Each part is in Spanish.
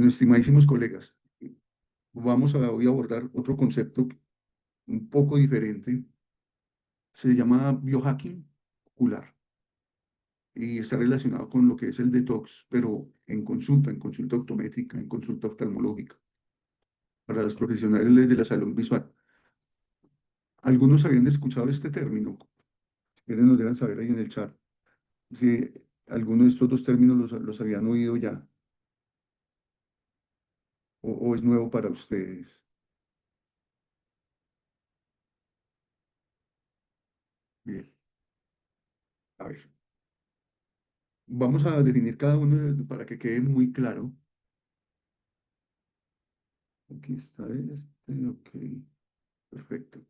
estimadísimos colegas, vamos a hoy abordar otro concepto un poco diferente. Se llama biohacking ocular y está relacionado con lo que es el detox, pero en consulta optométrica, en consulta oftalmológica, para los profesionales de la salud visual. Algunos habían escuchado este término, quieren nos dejan saber ahí en el chat si alguno de estos dos términos los habían oído ya o es nuevo para ustedes. Bien, a ver. Vamos a definir cada uno para que quede muy claro. Aquí está este, ok, perfecto.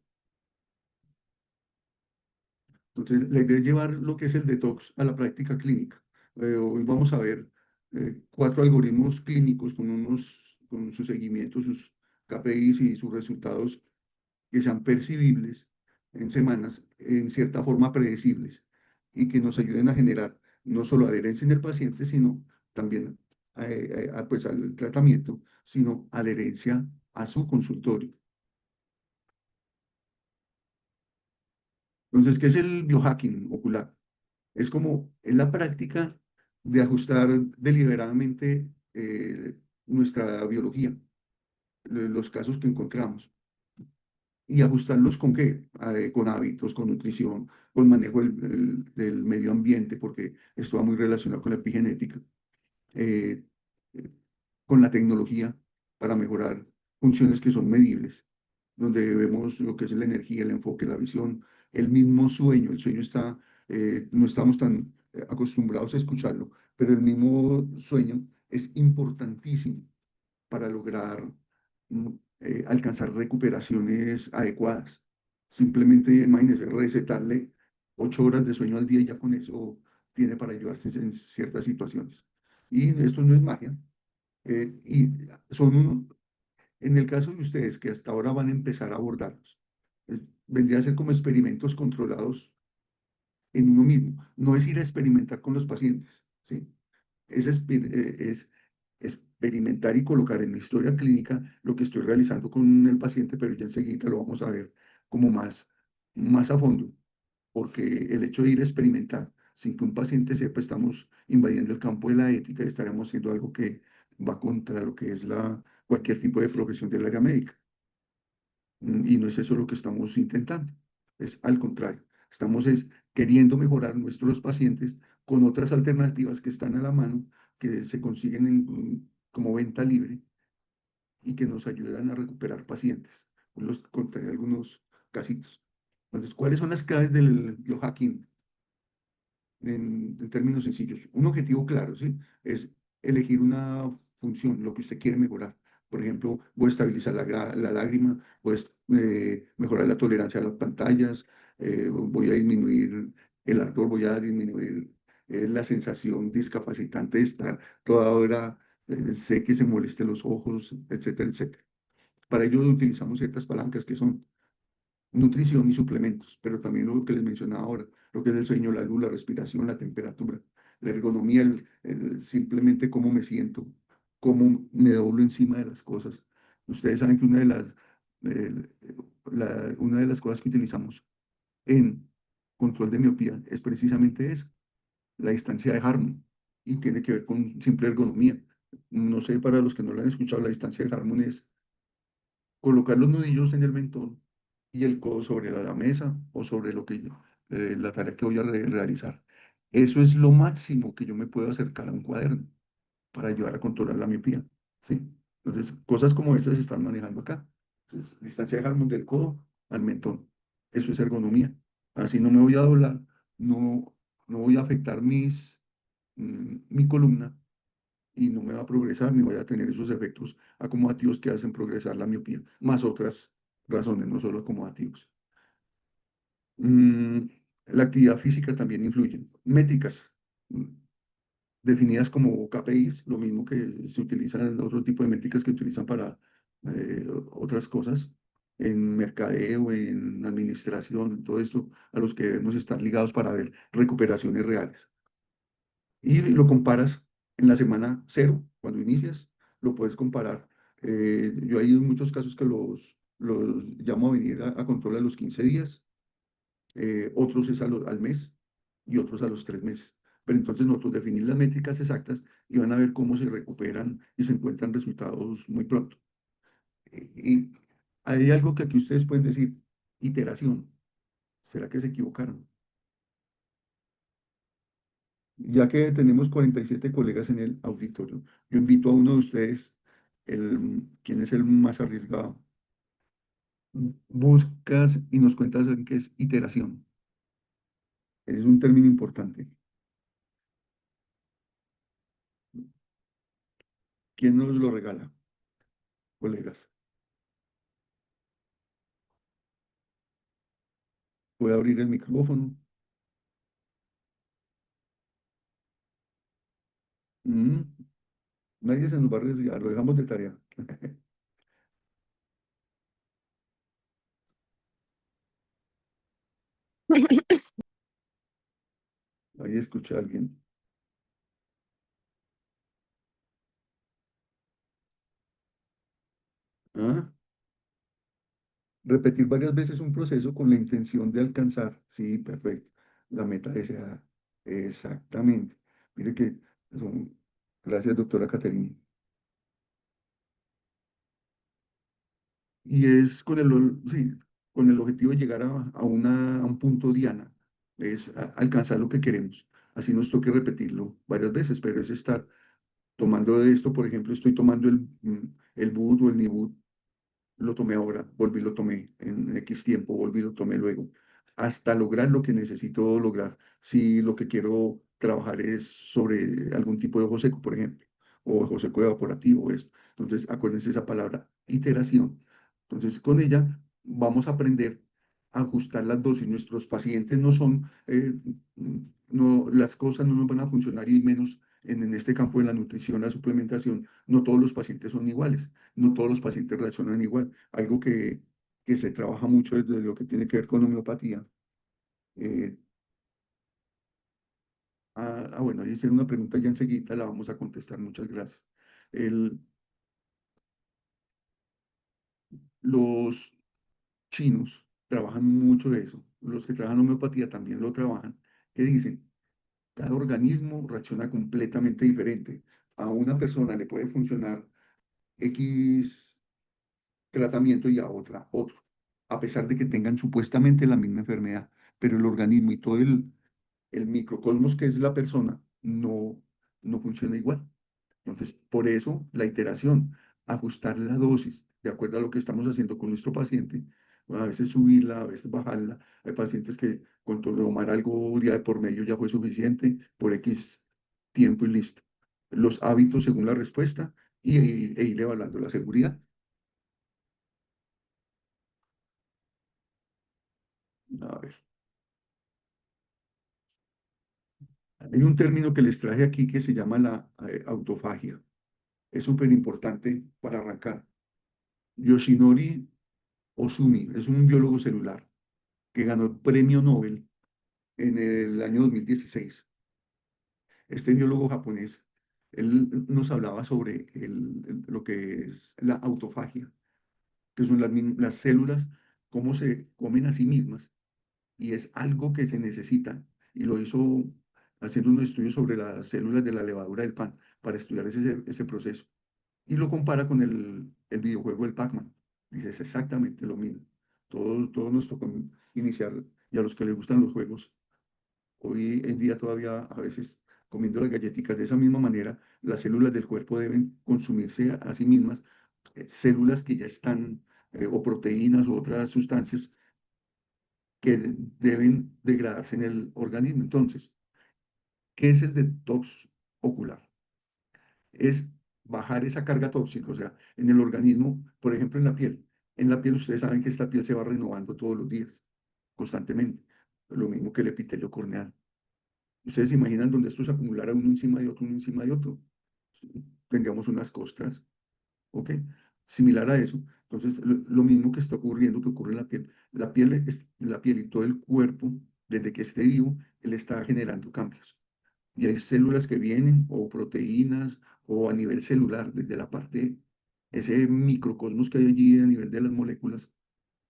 Entonces, la idea es llevar lo que es el detox a la práctica clínica. Hoy vamos a ver cuatro algoritmos clínicos con su seguimiento, sus KPIs y sus resultados que sean percibibles en semanas, en cierta forma predecibles, y que nos ayuden a generar no solo adherencia en el paciente, sino también pues al tratamiento, sino adherencia a su consultorio. Entonces, ¿qué es el biohacking ocular? Es la práctica de ajustar deliberadamente nuestra biología, los casos que encontramos. ¿Y ajustarlos con qué? Con hábitos, con nutrición, con manejo del medio ambiente, porque esto va muy relacionado con la epigenética, eh, eh, con la tecnología para mejorar funciones que son medibles, donde vemos lo que es la energía, el enfoque, la visión, el mismo sueño. El sueño está, no estamos tan acostumbrados a escucharlo, pero el mismo sueño es importantísimo para lograr alcanzar recuperaciones adecuadas. Simplemente, imagínese, recetarle 8 horas de sueño al día y ya con eso tiene para ayudarse en ciertas situaciones. Y esto no es magia. Y son, en el caso de ustedes que hasta ahora van a empezar a abordarlos, vendría a ser como experimentos controlados en uno mismo. No es ir a experimentar con los pacientes, ¿sí? Es experimentar y colocar en la historia clínica lo que estoy realizando con el paciente, pero ya enseguida lo vamos a ver como más a fondo, porque el hecho de ir a experimentar sin que un paciente sepa, estamos invadiendo el campo de la ética y estaremos haciendo algo que va contra lo que es cualquier tipo de profesión del área médica. Y no es eso lo que estamos intentando, es al contrario, estamos queriendo mejorar nuestros pacientes con otras alternativas que están a la mano, que se consiguen como venta libre y que nos ayudan a recuperar pacientes. Los contaré algunos casitos. Entonces, ¿cuáles son las claves del biohacking en términos sencillos? Un objetivo claro, ¿sí? Es elegir una función, lo que usted quiere mejorar. Por ejemplo, voy a estabilizar la lágrima, voy a mejorar la tolerancia a las pantallas, voy a disminuir el ardor, voy a disminuir la sensación discapacitante de estar toda hora, sé que se moleste los ojos, etcétera, etcétera. Para ello utilizamos ciertas palancas que son nutrición y suplementos, pero también lo que les mencionaba ahora, lo que es el sueño, la luz, la respiración, la temperatura, la ergonomía, simplemente cómo me siento, cómo me doblo encima de las cosas. Ustedes saben que eh, una de las cosas que utilizamos en control de miopía es precisamente esa, la distancia de Harmon, y tiene que ver con simple ergonomía. No sé, para los que no lo han escuchado, la distancia de Harmon es colocar los nudillos en el mentón y el codo sobre la mesa o sobre la tarea que voy a realizar. Eso es lo máximo que yo me puedo acercar a un cuaderno para ayudar a controlar la miopía, ¿sí? Entonces, cosas como estas se están manejando acá. Entonces, distancia de Harmon del codo al mentón. Eso es ergonomía. Así no me voy a doblar, no, no voy a afectar mi columna y no me va a progresar ni voy a tener esos efectos acomodativos que hacen progresar la miopía, más otras razones, no solo acomodativos. Mm, la actividad física también influye. Métricas mm, definidas como KPIs, lo mismo que se utilizan en otro tipo de métricas que utilizan para otras cosas, en mercadeo, en administración, en todo esto, a los que debemos estar ligados para ver recuperaciones reales. Y lo comparas en la semana cero, cuando inicias, lo puedes comparar. Yo hay muchos casos que los llamo a venir a control a los 15 días, otros es al mes y otros a los 3 meses. Pero entonces nosotros definir las métricas exactas y van a ver cómo se recuperan y se encuentran resultados muy pronto. Y hay algo que aquí ustedes pueden decir, iteración. ¿Será que se equivocaron? Ya que tenemos 47 colegas en el auditorio, yo invito a uno de ustedes, quien es el más arriesgado, buscas y nos cuentas en qué es iteración. Es un término importante. ¿Quién nos lo regala, colegas? Puede abrir el micrófono. Mm, nadie se nos va a arriesgar, lo dejamos de tarea. Ahí escucha a alguien. Ah, repetir varias veces un proceso con la intención de alcanzar. Sí, perfecto. La meta deseada. Exactamente. Mire que son... Gracias, doctora Caterina. Y es sí, con el objetivo de llegar a un punto diana, es alcanzar lo que queremos. Así nos toque repetirlo varias veces, pero es estar tomando de esto, por ejemplo, estoy tomando el Bud o el Nibud, lo tomé ahora, volví, lo tomé en X tiempo, volví, lo tomé luego, hasta lograr lo que necesito lograr. Si lo que quiero trabajar es sobre algún tipo de ojo seco, por ejemplo, o ojo seco evaporativo, esto. Entonces, acuérdense esa palabra, iteración. Entonces, con ella vamos a aprender a ajustar las dosis. Nuestros pacientes no son, no, las cosas no nos van a funcionar y menos en este campo de la nutrición, la suplementación, no todos los pacientes son iguales, no todos los pacientes reaccionan igual. Algo que se trabaja mucho desde lo que tiene que ver con homeopatía. Eh, bueno, ahí hicieron una pregunta ya enseguida, la vamos a contestar. Muchas gracias. El, los chinos trabajan mucho eso. Los que trabajan homeopatía también lo trabajan. ¿Qué dicen? Cada organismo reacciona completamente diferente. A una persona le puede funcionar X tratamiento y a otra otro, a pesar de que tengan supuestamente la misma enfermedad, pero el organismo y todo el microcosmos que es la persona no funciona igual. Entonces, por eso la iteración, ajustar la dosis de acuerdo a lo que estamos haciendo con nuestro paciente, a veces subirla, a veces bajarla. Hay pacientes que con tomar algo día de por medio ya fue suficiente por X tiempo y listo. Los hábitos según la respuesta e ir evaluando la seguridad. A ver, hay un término que les traje aquí que se llama la autofagia. Es súper importante para arrancar. Yoshinori Ozumi es un biólogo celular que ganó el premio Nobel en el año 2016. Este biólogo japonés, él nos hablaba sobre lo que es la autofagia, que son las células, cómo se comen a sí mismas, y es algo que se necesita, y lo hizo haciendo unos estudios sobre las células de la levadura del pan para estudiar ese proceso. Y lo compara con el videojuego el Pac-Man. Dice, es exactamente lo mismo. Todos nos tocó iniciar, y a los que les gustan los juegos, hoy en día todavía a veces comiendo las galletitas de esa misma manera, las células del cuerpo deben consumirse a sí mismas, células que ya están, o proteínas u otras sustancias que deben degradarse en el organismo. Entonces, ¿qué es el detox ocular? Es bajar esa carga tóxica, o sea, en el organismo, por ejemplo, en la piel. En la piel ustedes saben que esta piel se va renovando todos los días, constantemente. Lo mismo que el epitelio corneal. Ustedes se imaginan donde esto se acumulara uno encima de otro, uno encima de otro. Tendríamos unas costras, ¿ok? Similar a eso. Entonces, lo mismo que está ocurriendo, que ocurre en la piel. La piel y todo el cuerpo, desde que esté vivo, él está generando cambios. Y hay células que vienen, o proteínas, o a nivel celular, desde la parte, ese microcosmos que hay allí a nivel de las moléculas,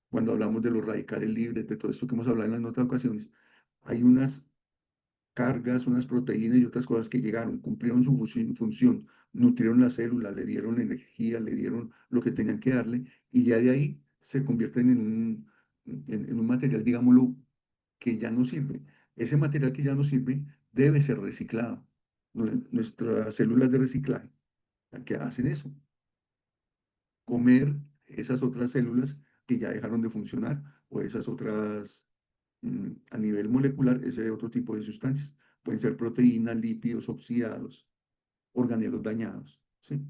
cuando hablamos de los radicales libres, de todo esto que hemos hablado en las otras ocasiones, hay unas cargas, unas proteínas y otras cosas que llegaron, cumplieron su función, nutrieron la célula, le dieron energía, le dieron lo que tenían que darle, y ya de ahí se convierten en un material, digámoslo, que ya no sirve. Ese material que ya no sirve debe ser reciclado. Nuestras células de reciclaje, que hacen eso, comer esas otras células que ya dejaron de funcionar o esas otras, a nivel molecular, ese otro tipo de sustancias. Pueden ser proteínas, lípidos oxidados, organelos dañados, ¿sí?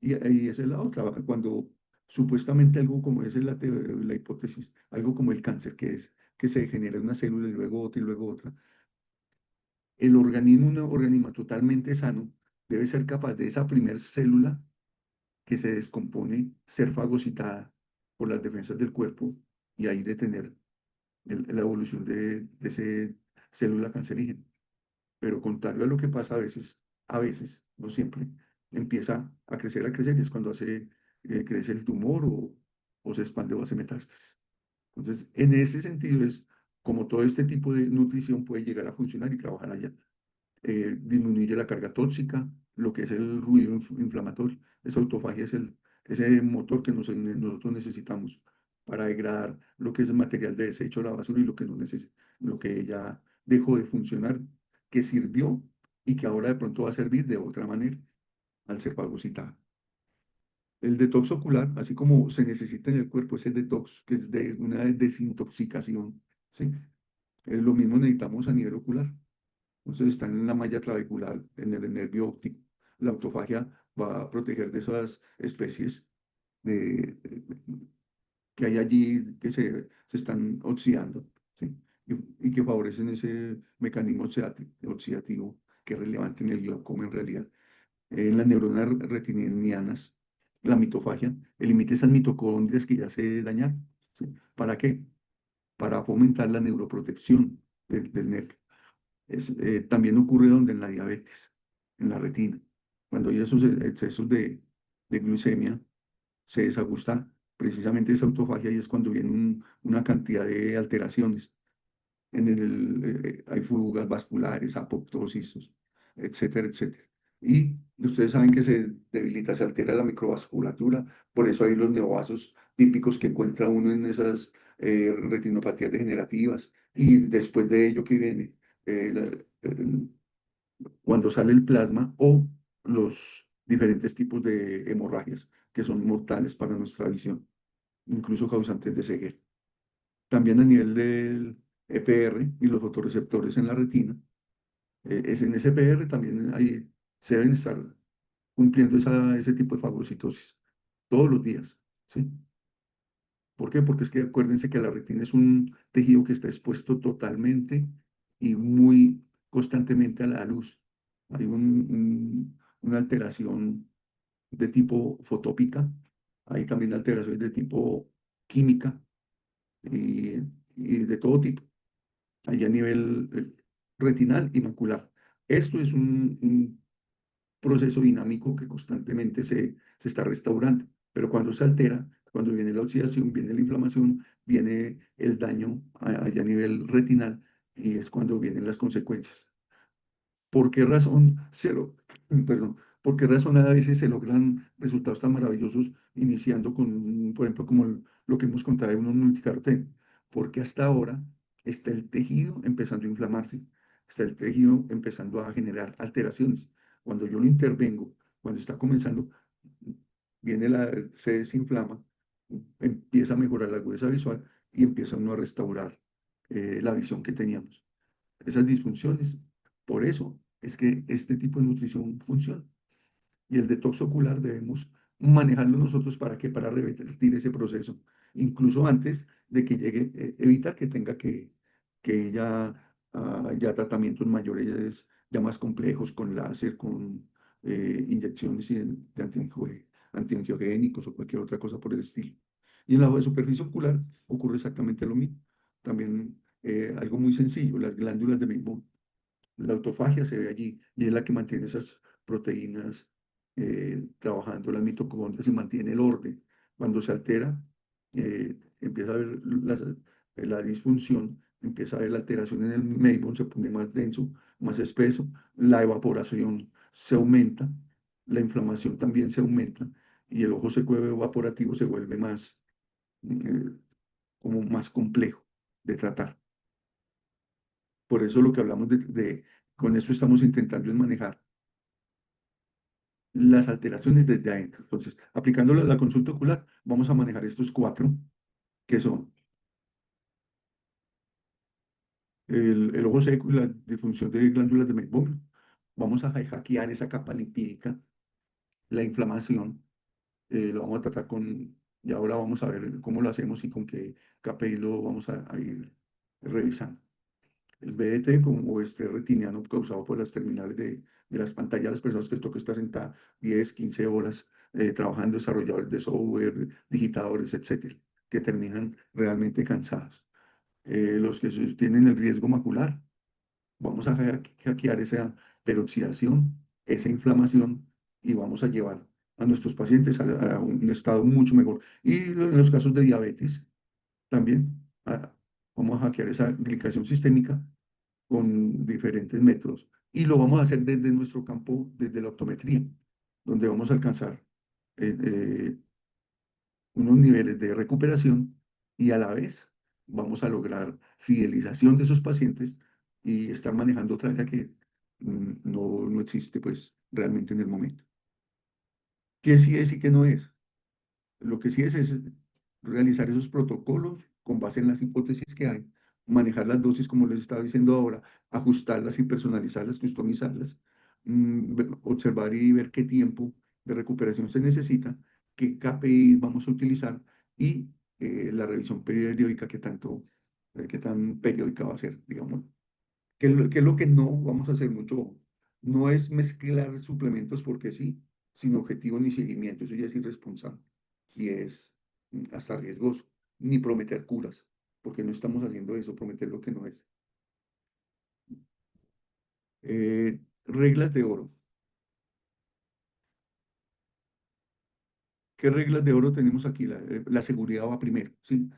Y ahí esa es la otra, cuando supuestamente algo como esa es la hipótesis, algo como el cáncer, que es que se genera una célula y luego otra y luego otra. El organismo, un organismo totalmente sano, debe ser capaz de esa primer célula que se descompone, ser fagocitada por las defensas del cuerpo y ahí detener la evolución de esa célula cancerígena. Pero contrario a lo que pasa a veces, no siempre, empieza a crecer y es cuando hace, crece el tumor o se expande o hace metástasis. Entonces, en ese sentido es como todo este tipo de nutrición puede llegar a funcionar y trabajar allá. Disminuye la carga tóxica, lo que es el ruido inflamatorio. Esa autofagia es ese motor que nosotros necesitamos para degradar lo que es el material de desecho, la basura y lo que no necesita, lo que ya dejó de funcionar, que sirvió y que ahora de pronto va a servir de otra manera al ser fagocitada. El detox ocular, así como se necesita en el cuerpo ese detox, que es de una desintoxicación, ¿sí? Lo mismo necesitamos a nivel ocular. Entonces están en la malla trabecular, en el nervio óptico. La autofagia va a proteger de esas especies de- que hay allí que se están oxidando, ¿sí? Y que favorecen ese mecanismo oxidativo que es relevante en el glaucoma en realidad. En las neuronas retinianas, la mitofagia, elimita esas mitocondrias que ya se dañaron, ¿sí? ¿Para qué? Para fomentar la neuroprotección del nervio. También ocurre donde en la diabetes, en la retina. Cuando hay esos excesos de glucemia, se desajusta precisamente esa autofagia y es cuando viene una cantidad de alteraciones. Hay fugas vasculares, apoptosis, etcétera, etcétera. Y ustedes saben que se debilita, se altera la microvasculatura, por eso hay los neovasos típicos que encuentra uno en esas retinopatías degenerativas. Y después de ello que viene, eh, la- el- cuando sale el plasma o los diferentes tipos de hemorragias que son mortales para nuestra visión, incluso causantes de ceguera. También a nivel del EPR y los fotorreceptores en la retina, es en ese EPR también se deben estar cumpliendo ese tipo de fagocitosis todos los días, ¿sí? ¿Por qué? Porque es que acuérdense que la retina es un tejido que está expuesto totalmente y muy constantemente a la luz. Hay una alteración de tipo fotópica, hay también alteraciones de tipo química y, y de todo tipo, allá a nivel retinal y macular. Esto es un proceso dinámico que constantemente se está restaurando, pero cuando se altera, cuando viene la oxidación, viene la inflamación, viene el daño allá a nivel retinal y es cuando vienen las consecuencias. ¿Por qué razón perdón, por qué razón a veces se logran resultados tan maravillosos iniciando con, por ejemplo, como lo que hemos contado de un multicaroteno? Porque hasta ahora está el tejido empezando a inflamarse, está el tejido empezando a generar alteraciones. Cuando yo lo intervengo, cuando está comenzando, se desinflama, empieza a mejorar la agudeza visual y empieza uno a restaurar la visión que teníamos. Esas disfunciones, por eso es que este tipo de nutrición funciona. Y el detox ocular debemos manejarlo nosotros para que para revertir ese proceso, incluso antes de que llegue, evitar que tenga que ya tratamientos mayores, ya más complejos con láser, con inyecciones de antiangiogénicos o cualquier otra cosa por el estilo. Y en la superficie ocular ocurre exactamente lo mismo. También algo muy sencillo, las glándulas de Meibomian. La autofagia se ve allí y es la que mantiene esas proteínas trabajando, las mitocondrias y mantiene el orden. Cuando se altera, empieza a haber la disfunción, empieza a haber la alteración en el meibum, se pone más denso, más espeso, la evaporación se aumenta, la inflamación también se aumenta y el ojo seco evaporativo se vuelve más, eh, como más complejo de tratar. Por eso lo que hablamos con eso estamos intentando es manejar las alteraciones desde adentro. Entonces, aplicando la consulta ocular, vamos a manejar estos cuatro, que son el ojo seco y la disfunción de glándulas de Meibomian. Vamos a hackear esa capa lipídica, la inflamación, lo vamos a tratar y ahora vamos a ver cómo lo hacemos y con qué KPI lo vamos a ir revisando. El BDT como estrés retiniano causado por las terminales de las pantallas, las personas que les toca estar sentadas 10, 15 horas trabajando, desarrolladores de software, digitadores, etcétera, que terminan realmente cansados. Los que tienen el riesgo macular, vamos a hackear esa peroxidación, esa inflamación y vamos a llevar a nuestros pacientes a un estado mucho mejor. Y en los casos de diabetes, también vamos a hackear esa glicación sistémica con diferentes métodos. Y lo vamos a hacer desde nuestro campo, desde la optometría, donde vamos a alcanzar eh, eh, unos niveles de recuperación y a la vez vamos a lograr fidelización de esos pacientes y estar manejando otra área que no existe pues realmente en el momento. ¿Qué sí es y qué no es? Lo que sí es realizar esos protocolos con base en las hipótesis que hay, manejar las dosis, como les estaba diciendo ahora, ajustarlas y personalizarlas, customizarlas, observar y ver qué tiempo de recuperación se necesita, qué KPI vamos a utilizar y la revisión periódica, qué tan periódica va a ser, digamos. ¿Qué es lo que no vamos a hacer mucho? No es mezclar suplementos porque sí, sin objetivo ni seguimiento. Eso ya es irresponsable y es hasta riesgoso. Ni prometer curas, porque no estamos haciendo eso, prometer lo que no es. Reglas de oro. ¿Qué reglas de oro tenemos aquí? La seguridad va primero, ¿sí?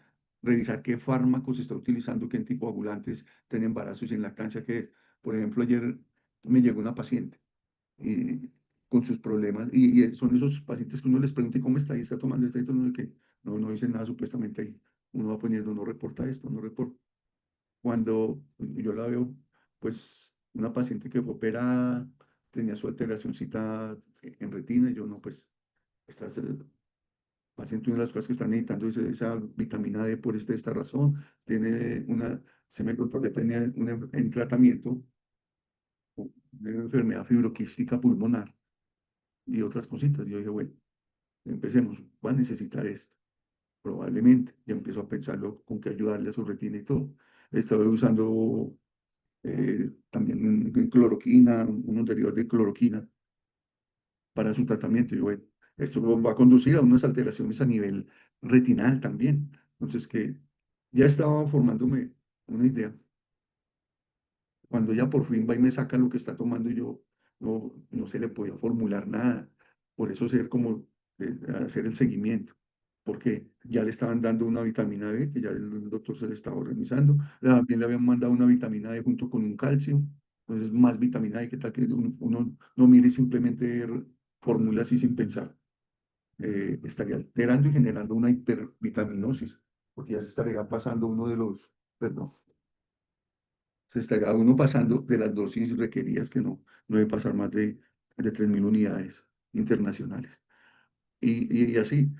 Revisar qué fármacos se está utilizando, qué anticoagulantes, tienen embarazos y en lactancia, qué es. Por ejemplo, ayer me llegó una paciente eh, con sus problemas. Y son esos pacientes que uno les pregunta, ¿y cómo está? ¿Y está tomando esto? No, de que no dice nada supuestamente ahí. Uno va poniendo, no reporta esto, no reporta. Cuando yo la veo, pues una paciente que fue operada, tenía su alteracióncita en retina, y yo no, pues, esta paciente, una de las cosas que están necesitando es esa vitamina D por esta razón, tiene se me contó que tenía en tratamiento de una enfermedad fibroquística pulmonar y otras cositas. Yo dije, bueno, empecemos, va a necesitar esto, probablemente. Ya empiezo a pensarlo con qué ayudarle a su retina y todo. Estaba usando también cloroquina, unos derivados de cloroquina para su tratamiento. Y yo, bueno, esto va a conducir a unas alteraciones a nivel retinal también. Entonces, que ya estaba formándome una idea. Cuando ella por fin va y me saca lo que está tomando, yo no se le podía formular nada. Por eso ser como hacer el seguimiento, porque ya le estaban dando una vitamina D, que ya el doctor se le estaba organizando. También le habían mandado una vitamina D junto con un calcio. Entonces, más vitamina D, que tal que uno no mire y simplemente formula así sin pensar. Estaría alterando y generando una hipervitaminosis, porque ya se estaría pasando perdón, se estaría uno pasando de las dosis requeridas, que no debe pasar más de 3.000 unidades internacionales. Y así,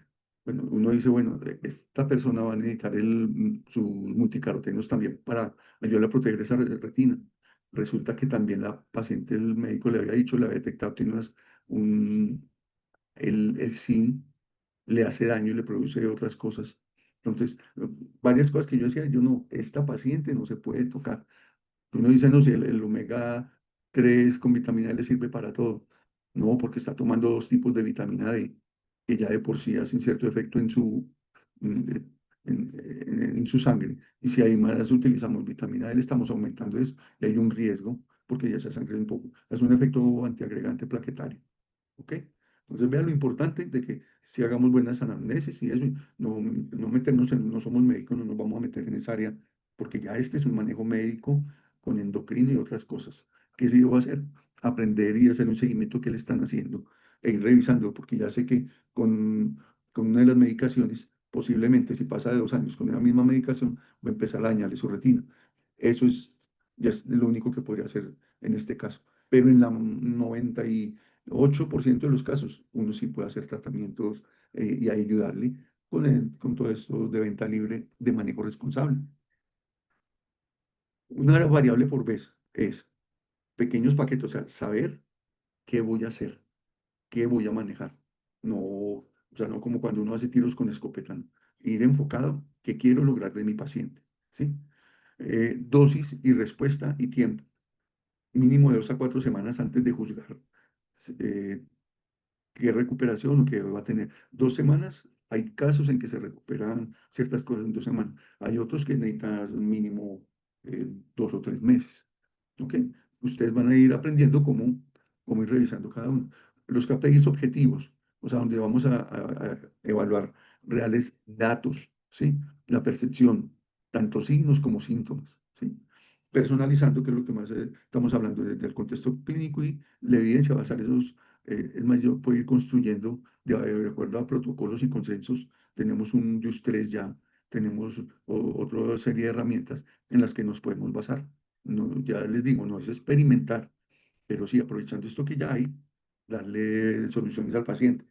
bueno, uno dice, bueno, esta persona va a necesitar sus multicarotenos también para ayudar a proteger esa retina. Resulta que también la paciente, el médico le había dicho, le había detectado, tiene el zinc le hace daño y le produce otras cosas. Entonces, varias cosas que yo decía, yo no, esta paciente no se puede tocar. Uno dice, no, si el omega 3 con vitamina D le sirve para todo. No, porque está tomando dos tipos de vitamina D, que ya de por sí hacen cierto efecto mm, eh, en su sangre. Y si además utilizamos vitamina D, le estamos aumentando eso, y hay un riesgo. porque ya esa sangre es un poco, es un efecto antiagregante plaquetario. ¿Ok? Entonces, vea lo importante de que si hagamos buenas anamnesis y eso, no meternos en, no somos médicos, no nos vamos a meter en esa área, porque ya este es un manejo médico con endocrino y otras cosas. ¿Qué sí debo hacer? Aprender y hacer un seguimiento que le están haciendo e ir revisando, porque ya sé que con, con una de las medicaciones, posiblemente si pasa de 2 años con la misma medicación, va a empezar a dañarle su retina. Eso es, ya es lo único que podría hacer en este caso. Pero en la 98% de los casos, uno sí puede hacer tratamientos y ayudarle con todo esto de venta libre de manejo responsable. Una variable por vez es pequeños paquetes, o sea, saber qué voy a hacer, qué voy a manejar. No, o sea, no como cuando uno hace tiros con escopeta, ¿no? Ir enfocado, qué quiero lograr de mi paciente, ¿sí? Dosis y respuesta y tiempo. Mínimo de 2 a 4 semanas antes de juzgar. eh, Qué recuperación que va a tener. 2 semanas, hay casos en que se recuperan ciertas cosas en 2 semanas. Hay otros que necesitan mínimo 2 o 3 meses. ¿Ok? Ustedes van a ir aprendiendo cómo ir revisando cada uno. Los KPIs objetivos, o sea, donde vamos a evaluar reales datos, ¿sí? La percepción, tanto signos como síntomas, ¿sí? Personalizando, que es lo que más estamos hablando del contexto clínico y la evidencia, basar esos el mayor puede ir construyendo de acuerdo a protocolos y consensos. Tenemos un DUS 3 ya, tenemos otra serie de herramientas en las que nos podemos basar. No, ya les digo, no es experimentar, pero sí aprovechando esto que ya hay, darle soluciones al paciente.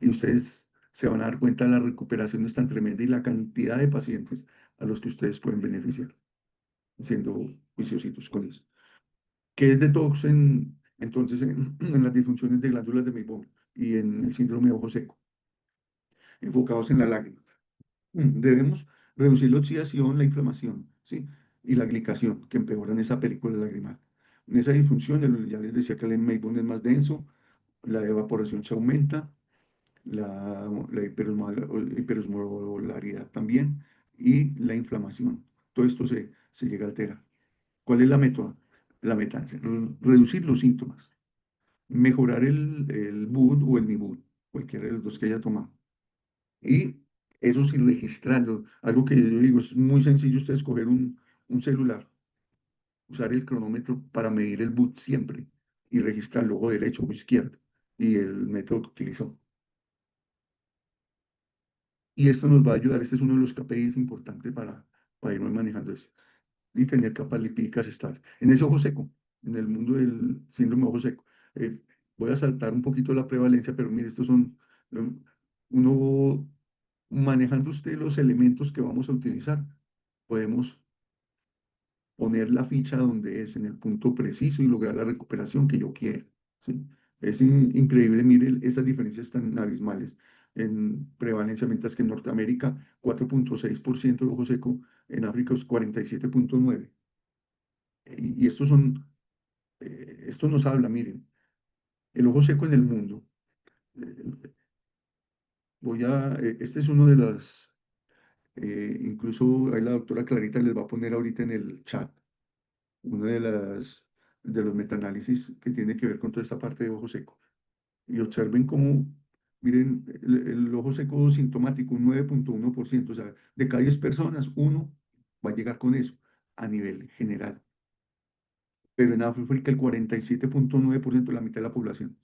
Y ustedes se van a dar cuenta de la recuperación es tan tremenda y la cantidad de pacientes a los que ustedes pueden beneficiar, siendo juiciositos con eso. ¿Qué es detox entonces en las disfunciones de glándulas de Meibomian y en el síndrome de ojo seco, enfocados en la lágrima? Debemos reducir la oxidación, la inflamación, ¿sí? Y la glicación, que empeoran esa película lagrimal. En esa disfunción, ya les decía que el Meibomian es más denso, la evaporación se aumenta, la hiperosmolaridad también y la inflamación. Todo esto se llega a alterar. ¿Cuál es la meta? La meta es reducir los síntomas, mejorar el BUD o el NIBUD, cualquiera de los dos que haya tomado. Y eso sin registrarlo. Algo que yo digo, es muy sencillo usted escoger un celular, usar el cronómetro para medir el BUD siempre y registrarlo o derecho o izquierdo y el método que utilizó. Y esto nos va a ayudar, este es uno de los KPIs importantes para irnos manejando eso y tener capas lipídicas estables. En ese ojo seco, en el mundo del síndrome de ojo seco, eh, voy a saltar un poquito la prevalencia, pero mire, estos son, eh, uno, manejando usted los elementos que vamos a utilizar, podemos poner la ficha donde es, en el punto preciso y lograr la recuperación que yo quiero, ¿sí? Es increíble, mire, esas diferencias tan abismales en prevalencia, mientras que en Norteamérica 4,6% de ojo seco, en África es 47,9%. Y esto nos habla, miren, el ojo seco en el mundo. eh, este es uno de las, incluso ahí la doctora Clarita les va a poner ahorita en el chat, una de los metaanálisis que tiene que ver con toda esta parte de ojo seco. Y observen cómo, miren, el ojo seco sintomático, un 9,1%, o sea, de cada 10 personas, uno va a llegar con eso a nivel general. Pero en África el 47,9%, la mitad de la población.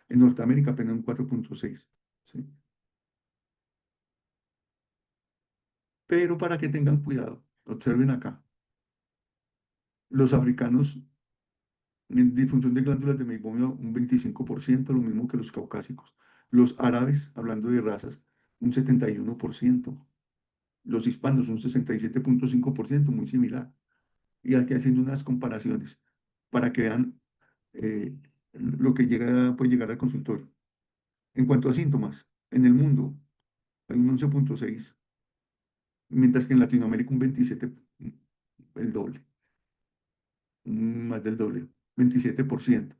En Norteamérica apenas un 4,6%, ¿sí? Pero para que tengan cuidado, observen acá, los africanos en disfunción de glándulas de meibomia un 25%, lo mismo que los caucásicos. Los árabes, hablando de razas, un 71%. Los hispanos un 67,5%, muy similar. Y aquí haciendo unas comparaciones para que vean lo que puede llegar al consultorio. En cuanto a síntomas, en el mundo hay un 11,6, mientras que en Latinoamérica un 27, el doble, más del doble, 27%.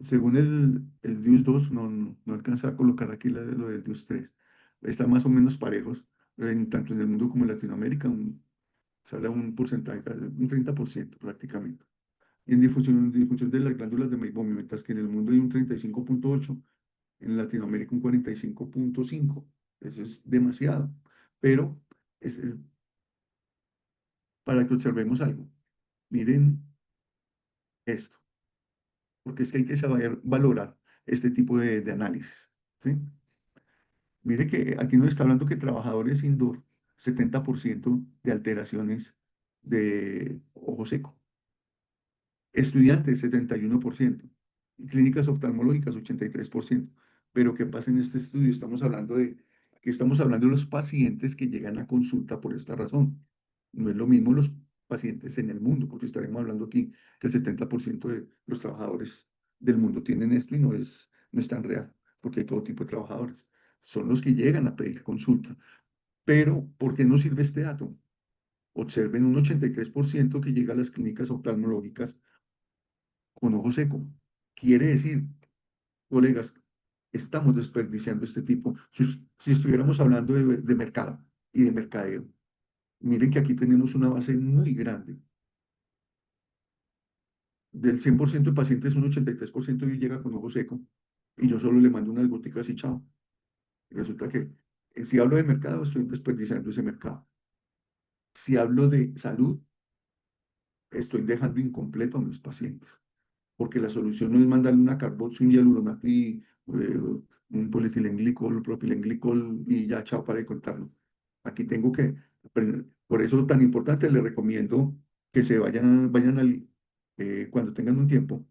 Según el DIUS 2, no alcanza a colocar aquí lo del DIUS 3. Están más o menos parejos, tanto en el mundo como en Latinoamérica, sale un porcentaje, un 30% prácticamente. en difusión de las glándulas de Meibomian, mientras que en el mundo hay un 35,8, en Latinoamérica un 45,5. Eso es demasiado. Pero es para que observemos algo. Miren esto, porque es que hay que saber valorar este tipo de análisis. ¿Sí? Mire que aquí nos está hablando que trabajadores indoor, 70% de alteraciones de ojo seco. Estudiantes, 71%. Y clínicas oftalmológicas, 83%. Pero ¿qué pasa en este estudio? Aquí estamos hablando de los pacientes que llegan a consulta por esta razón. No es lo mismo los pacientes en el mundo, porque estaremos hablando aquí que el 70% de los trabajadores del mundo tienen esto y no es tan real, porque hay todo tipo de trabajadores. Son los que llegan a pedir consulta. Pero, ¿por qué no sirve este dato? Observen un 83% que llega a las clínicas oftalmológicas con ojo seco. Quiere decir, colegas, estamos desperdiciando este tipo. Si estuviéramos hablando de mercado y de mercadeo, miren que aquí tenemos una base muy grande. Del 100% de pacientes, un 83% llega con ojo seco y yo solo le mando unas goticas y chao. Y resulta que si hablo de mercado, estoy desperdiciando ese mercado. Si hablo de salud, estoy dejando incompleto a mis pacientes, porque la solución no es mandarle una carboxy, un hialuronato y un polietilenglicol, propilenglicol y ya, chao, para de contarlo. Aquí tengo que aprender. Por eso tan importante, les recomiendo que se vayan cuando tengan un tiempo,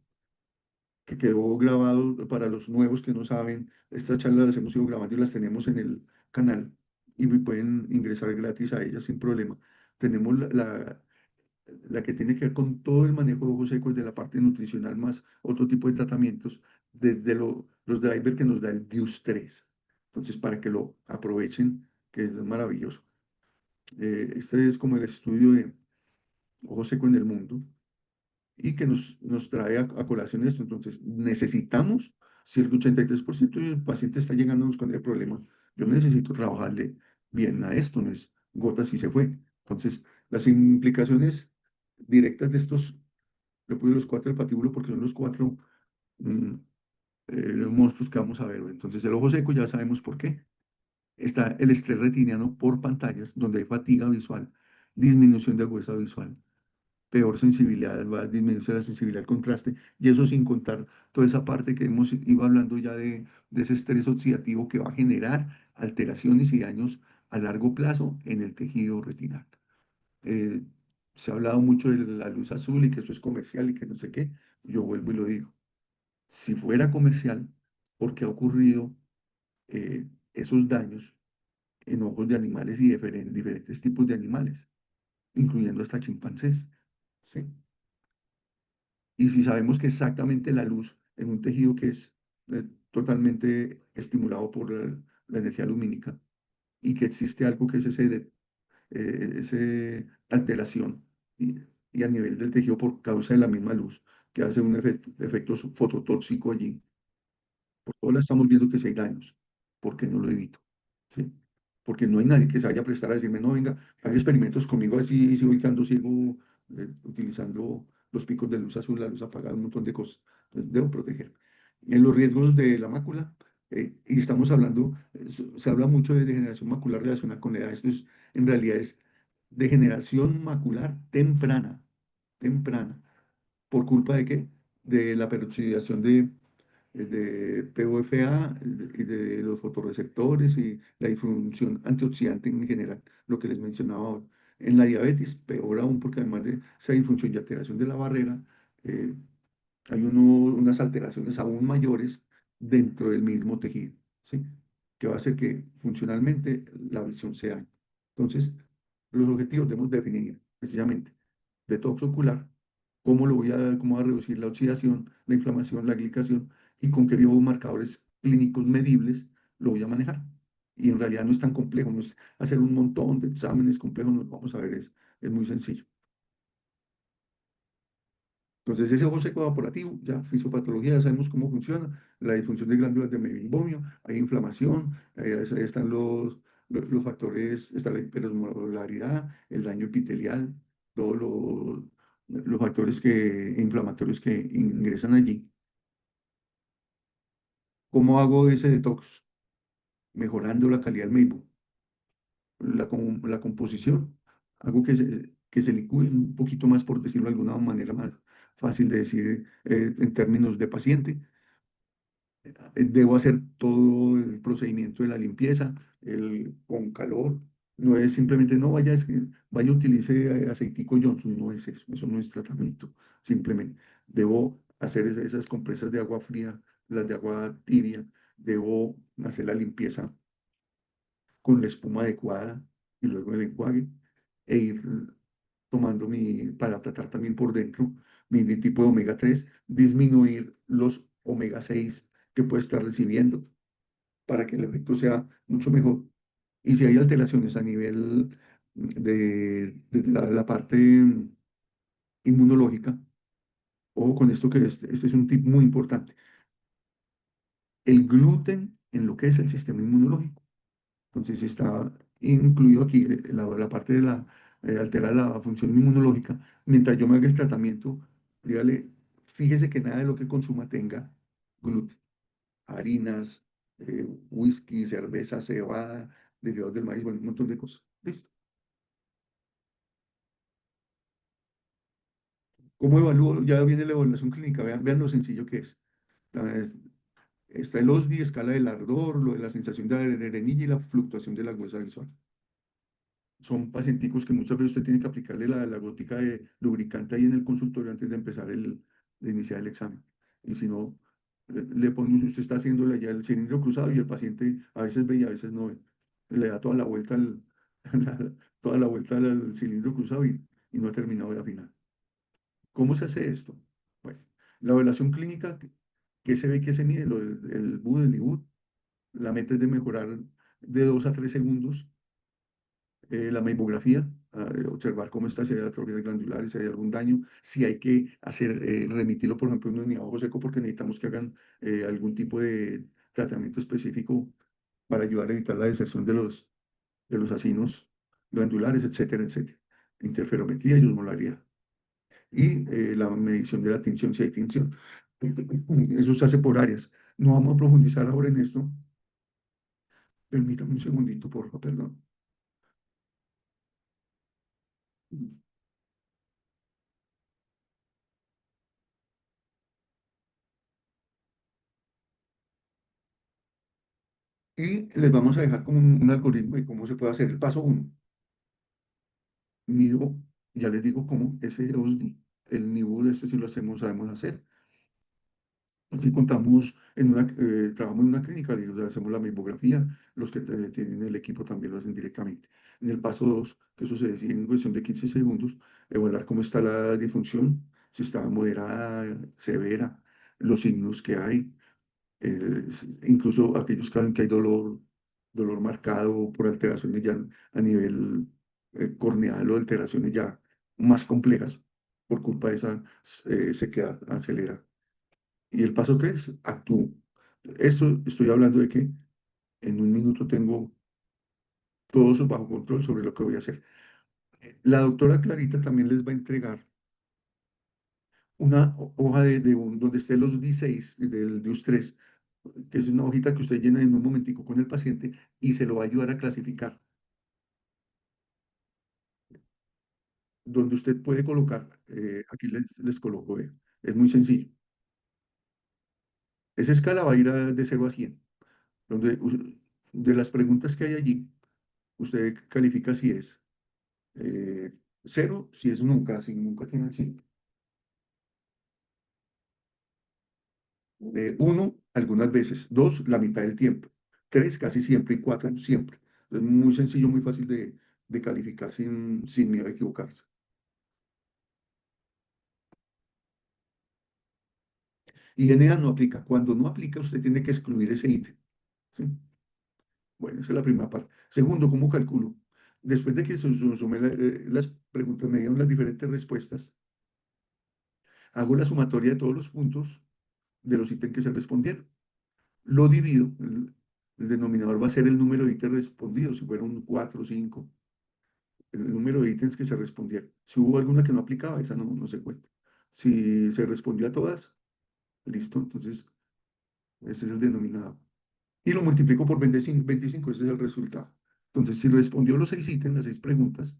que quedó grabado para los nuevos que no saben, estas charlas las hemos ido grabando y las tenemos en el canal y pueden ingresar gratis a ellas sin problema. Tenemos la que tiene que ver con todo el manejo de ojos secos, de la parte nutricional más otro tipo de tratamientos, desde los drivers que nos da el DIUS 3. Entonces, para que lo aprovechen, que es maravilloso. Este es como el estudio de ojo seco en el mundo y que nos trae a colación esto. Entonces, necesitamos, si el 83% del paciente está llegándonos con el problema, yo necesito trabajarle bien a esto, no es gotas y se fue. Entonces, las implicaciones directas de estos, le puse los cuatro del patíbulo porque son los cuatro mm, los monstruos que vamos a ver. Entonces, el ojo seco ya sabemos por qué. Está el estrés retiniano por pantallas, donde hay fatiga visual, disminución de agudeza visual, peor sensibilidad, va a disminuir la sensibilidad al contraste, y eso sin contar toda esa parte que hemos ido hablando ya de ese estrés oxidativo que va a generar alteraciones y daños a largo plazo en el tejido retinal. Eh, Se ha hablado mucho de la luz azul y que eso es comercial y que no sé qué. Yo vuelvo y lo digo. Si fuera comercial, ¿por qué ha ocurrido esos daños en ojos de animales y diferentes tipos de animales, incluyendo hasta chimpancés? ¿Sí? Y si sabemos que exactamente la luz en un tejido que es totalmente estimulado por la energía lumínica y que existe algo que es ese alteración y a nivel del tejido por causa de la misma luz, que hace un efecto fototóxico allí. Por todo la estamos viendo que si hay daños. ¿Por qué no lo evito? ¿Sí? Porque no hay nadie que se vaya a prestar a decirme, no, venga, haga experimentos conmigo así, si voy quedando ciego, utilizando los picos de luz azul, la luz apagada, un montón de cosas. Entonces, debo proteger. En los riesgos de la mácula, y estamos hablando, se habla mucho de degeneración macular relacionada con la edad. Esto es, en realidad es degeneración macular temprana, temprana. ¿Por culpa de qué? De la peroxidación de POFA y de los fotorreceptores y la disfunción antioxidante en general, lo que les mencionaba ahora. En la diabetes, peor aún, porque además de esa disfunción y alteración de la barrera, eh, hay unas alteraciones aún mayores dentro del mismo tejido, ¿sí? Que va a hacer que funcionalmente la visión se dañe. Entonces, los objetivos debemos definir precisamente detox ocular, cómo va a reducir la oxidación, la inflamación, la glicación y con qué biomarcadores clínicos medibles lo voy a manejar. Y en realidad no es tan complejo, no es hacer un montón de exámenes complejos, no, vamos a ver, es muy sencillo. Entonces, ese ojo seco evaporativo, ya fisiopatología, ya sabemos cómo funciona, la disfunción de glándulas de meibomiano, hay inflamación, ahí están los factores, está la hiperosmolaridad, el daño epitelial, todo los factores inflamatorios que ingresan allí. ¿Cómo hago ese detox? Mejorando la calidad del Maple, la composición. Hago que se licúe un poquito más, por decirlo de alguna manera más fácil de decir en términos de paciente. Debo hacer todo el procedimiento de la limpieza con calor. No es simplemente, no vaya, es que vaya, utilice aceitico Johnson, no es eso, eso no es tratamiento. Simplemente debo hacer esas compresas de agua fría, las de agua tibia, debo hacer la limpieza con la espuma adecuada y luego el enjuague e ir tomando para tratar también por dentro mi tipo de omega 3, disminuir los omega 6 que puede estar recibiendo para que el efecto sea mucho mejor. Y si hay alteraciones a nivel de la parte inmunológica, o con esto que este es un tip muy importante, el gluten en lo que es el sistema inmunológico. Entonces, si está incluido aquí la parte de alterar la función inmunológica, mientras yo me haga el tratamiento, dígale, fíjese que nada de lo que consuma tenga gluten, harinas, whisky, cerveza, cebada, derivados del maíz, bueno, un montón de cosas. Listo. ¿Cómo evalúo? Ya viene la evaluación clínica, vean lo sencillo que es. Ah, Está el OSDI, escala del ardor, lo de la sensación de arenilla y la fluctuación de la huesa visual. Son pacienticos que muchas veces usted tiene que aplicarle la gotica de lubricante ahí en el consultorio antes de empezar de iniciar el examen. Y si no, le pone, usted está haciéndole ya el cilindro cruzado y el paciente a veces ve y a veces no ve. Le da toda la vuelta toda la vuelta al cilindro cruzado y no ha terminado de afinar. ¿Cómo se hace esto? Bueno, la evaluación clínica, ¿qué se ve que se mide? El BUD, el IBUD, la meta es de mejorar de 2 a 3 segundos la mamografía, observar cómo está, si hay atrofias glandulares, si hay algún daño, si hay que remitirlo, por ejemplo, a un ojo seco, porque necesitamos que hagan algún tipo de tratamiento específico para ayudar a evitar la deserción de los acinos glandulares, etcétera, etcétera. Interferometría y osmolaridad. Y la medición de la tinción, si hay tinción. Eso se hace por áreas. No vamos a profundizar ahora en esto. Permítame un segundito, por favor, perdón. Y les vamos a dejar como un algoritmo de cómo se puede hacer. El paso uno, mido, ya les digo cómo, ese OSDI, el nivel de esto sí lo hacemos, sabemos hacer. Si contamos trabajamos en una clínica, le hacemos la mamografía, los que tienen el equipo también lo hacen directamente. En el paso 2, que eso se decide en cuestión de 15 segundos, evaluar cómo está la disfunción, si está moderada, severa, los signos que hay, incluso aquellos que hay dolor marcado por alteraciones ya a nivel corneal o alteraciones ya más complejas por culpa de esa sequedad acelera. Y el paso 3, actúo. Esto estoy hablando de que en un minuto tengo todo eso bajo control sobre lo que voy a hacer. La doctora Clarita también les va a entregar una hoja donde estén los D6 del DUS 3, que es una hojita que usted llena en un momentico con el paciente y se lo va a ayudar a clasificar, donde usted puede colocar, aquí les coloco, es muy sencillo. Esa escala va a ir de 0 a 100, donde de las preguntas que hay allí, usted califica si es 0, si es nunca, si nunca tiene el 100. 1, algunas veces. 2, la mitad del tiempo. 3, casi siempre. Y 4, siempre. Es muy sencillo, muy fácil de calificar sin miedo a equivocarse. Y GNA no aplica. Cuando no aplica, usted tiene que excluir ese ítem. ¿Sí? Bueno, esa es la primera parte. Segundo, ¿cómo calculo? Después de que se sume las preguntas, me dieron las diferentes respuestas, hago la sumatoria de todos los puntos de los ítems que se respondieron. Lo divido, el denominador va a ser el número de ítems respondidos, si fueron 4 o 5. el número de ítems que se respondieron. Si hubo alguna que no aplicaba, esa no se cuenta. Si se respondió a todas, listo, entonces ese es el denominador. Y lo multiplico por 25, ese es el resultado. Entonces, si respondió los 6 ítems, las 6 preguntas,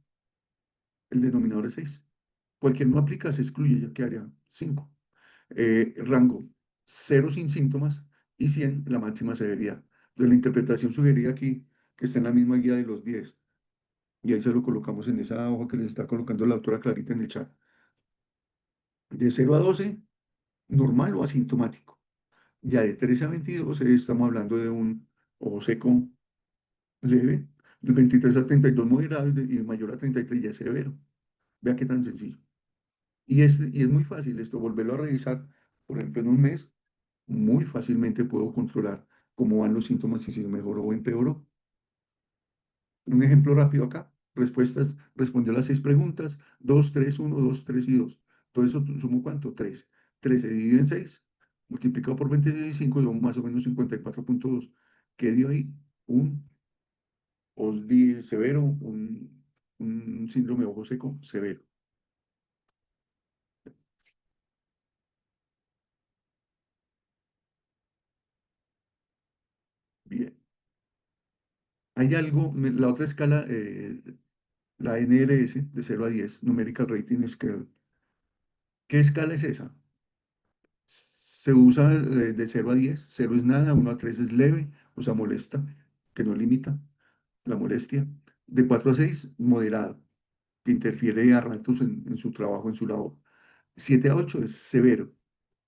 el denominador es 6. Cualquier no aplica, se excluye, ya quedaría 5. Rango 0 sin síntomas y 100 la máxima severidad. Entonces, la interpretación sugerida aquí, que está en la misma guía de los 10, y ahí se lo colocamos en esa hoja que les está colocando la doctora Clarita en el chat. De 0 a 12, normal o asintomático. Ya de 13 a 22 estamos hablando de un ojo seco leve, del 23 a 32 moderado y mayor a 33 ya es severo. Vea qué tan sencillo. Y es muy fácil esto, volverlo a revisar, por ejemplo, en un mes, muy fácilmente puedo controlar cómo van los síntomas y si mejoró o empeoró. Un ejemplo rápido acá. Respuestas, respondió las 6 preguntas, 2 3 1 2 3 y 2. Todo eso sumo ¿cuánto? 3. 3 se divide en 6, multiplicado por 25, son más o menos 54,2. ¿Qué dio ahí? Un severo, un síndrome de ojo seco severo. Bien. Hay algo, la otra escala, la NRS de 0 a 10, Numerical Rating Scale. ¿Qué escala es esa? Se usa de 0 a 10. 0 es nada, 1 a 3 es leve, o sea, molesta, que no limita la molestia. De 4 a 6, moderado, que interfiere a ratos en su trabajo, en su labor. 7 a 8 es severo,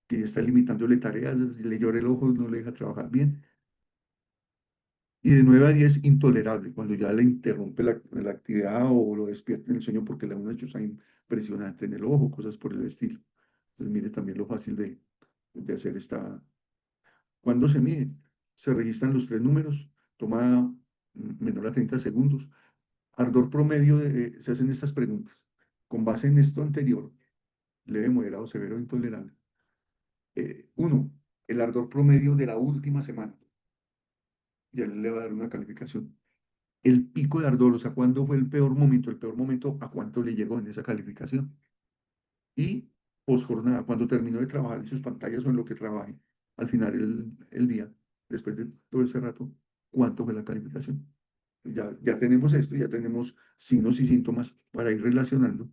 que ya está limitándole tareas, le llora el ojo, no le deja trabajar bien. Y de 9 a 10, intolerable, cuando ya le interrumpe la actividad o lo despierta en el sueño porque le da una chuza impresionante en el ojo, cosas por el estilo. Entonces, mire también lo fácil de hacer esta. Cuando se mide, se registran los 3 números, toma menor a 30 segundos. Ardor promedio, se hacen estas preguntas. Con base en esto anterior, leve, moderado, severo, intolerable. Uno, el ardor promedio de la última semana. Ya le va a dar una calificación. El pico de ardor, o sea, cuándo fue el peor momento, a cuánto le llegó en esa calificación. Y posjornada, cuando terminó de trabajar en sus pantallas o en lo que trabaje, al final el día, después de todo ese rato, cuánto fue la calificación. Ya tenemos esto, ya tenemos signos y síntomas para ir relacionando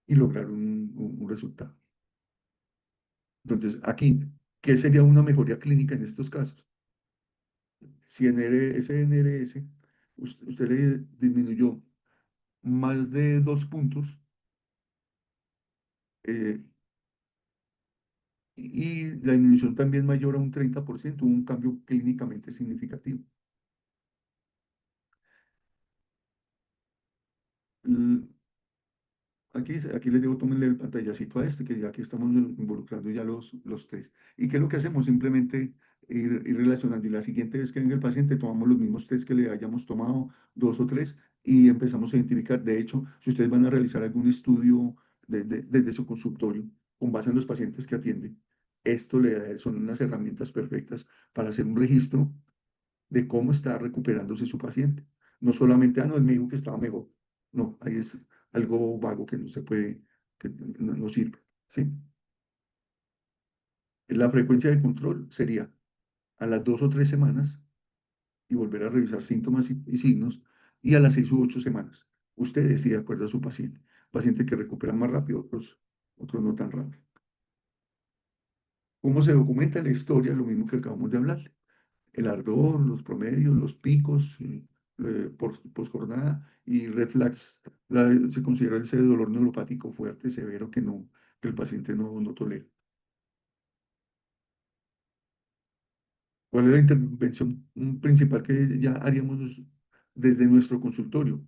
y lograr un resultado. Entonces, aquí, ¿qué sería una mejoría clínica en estos casos? Si en ese NRS usted le disminuyó más de 2 puntos, eh, y la disminución también mayor a un 30%, un cambio clínicamente significativo. L- Aquí les digo, tómenle el pantallacito a este, que ya aquí estamos involucrando ya los test. ¿Y qué es lo que hacemos? Simplemente ir relacionando. Y la siguiente vez que venga el paciente, tomamos los mismos test que le hayamos tomado, 2 o 3, y empezamos a identificar. De hecho, si ustedes van a realizar algún estudio desde su consultorio, con base en los pacientes que atienden, son unas herramientas perfectas para hacer un registro de cómo está recuperándose su paciente. No solamente, no, él me dijo que estaba mejor. No, ahí es algo vago que no se puede, que no sirve, ¿sí? La frecuencia de control sería a las 2 o 3 semanas y volver a revisar síntomas y signos, y a las 6 u 8 semanas. Usted decide de acuerdo a su paciente. Paciente que recupera más rápido, otros no tan rápido. ¿Cómo se documenta la historia? Lo mismo que acabamos de hablar. El ardor, los promedios, los picos por jornada y reflex, se considera ese dolor neuropático fuerte, severo que el paciente no tolera. ¿Cuál es la intervención principal que ya haríamos desde nuestro consultorio?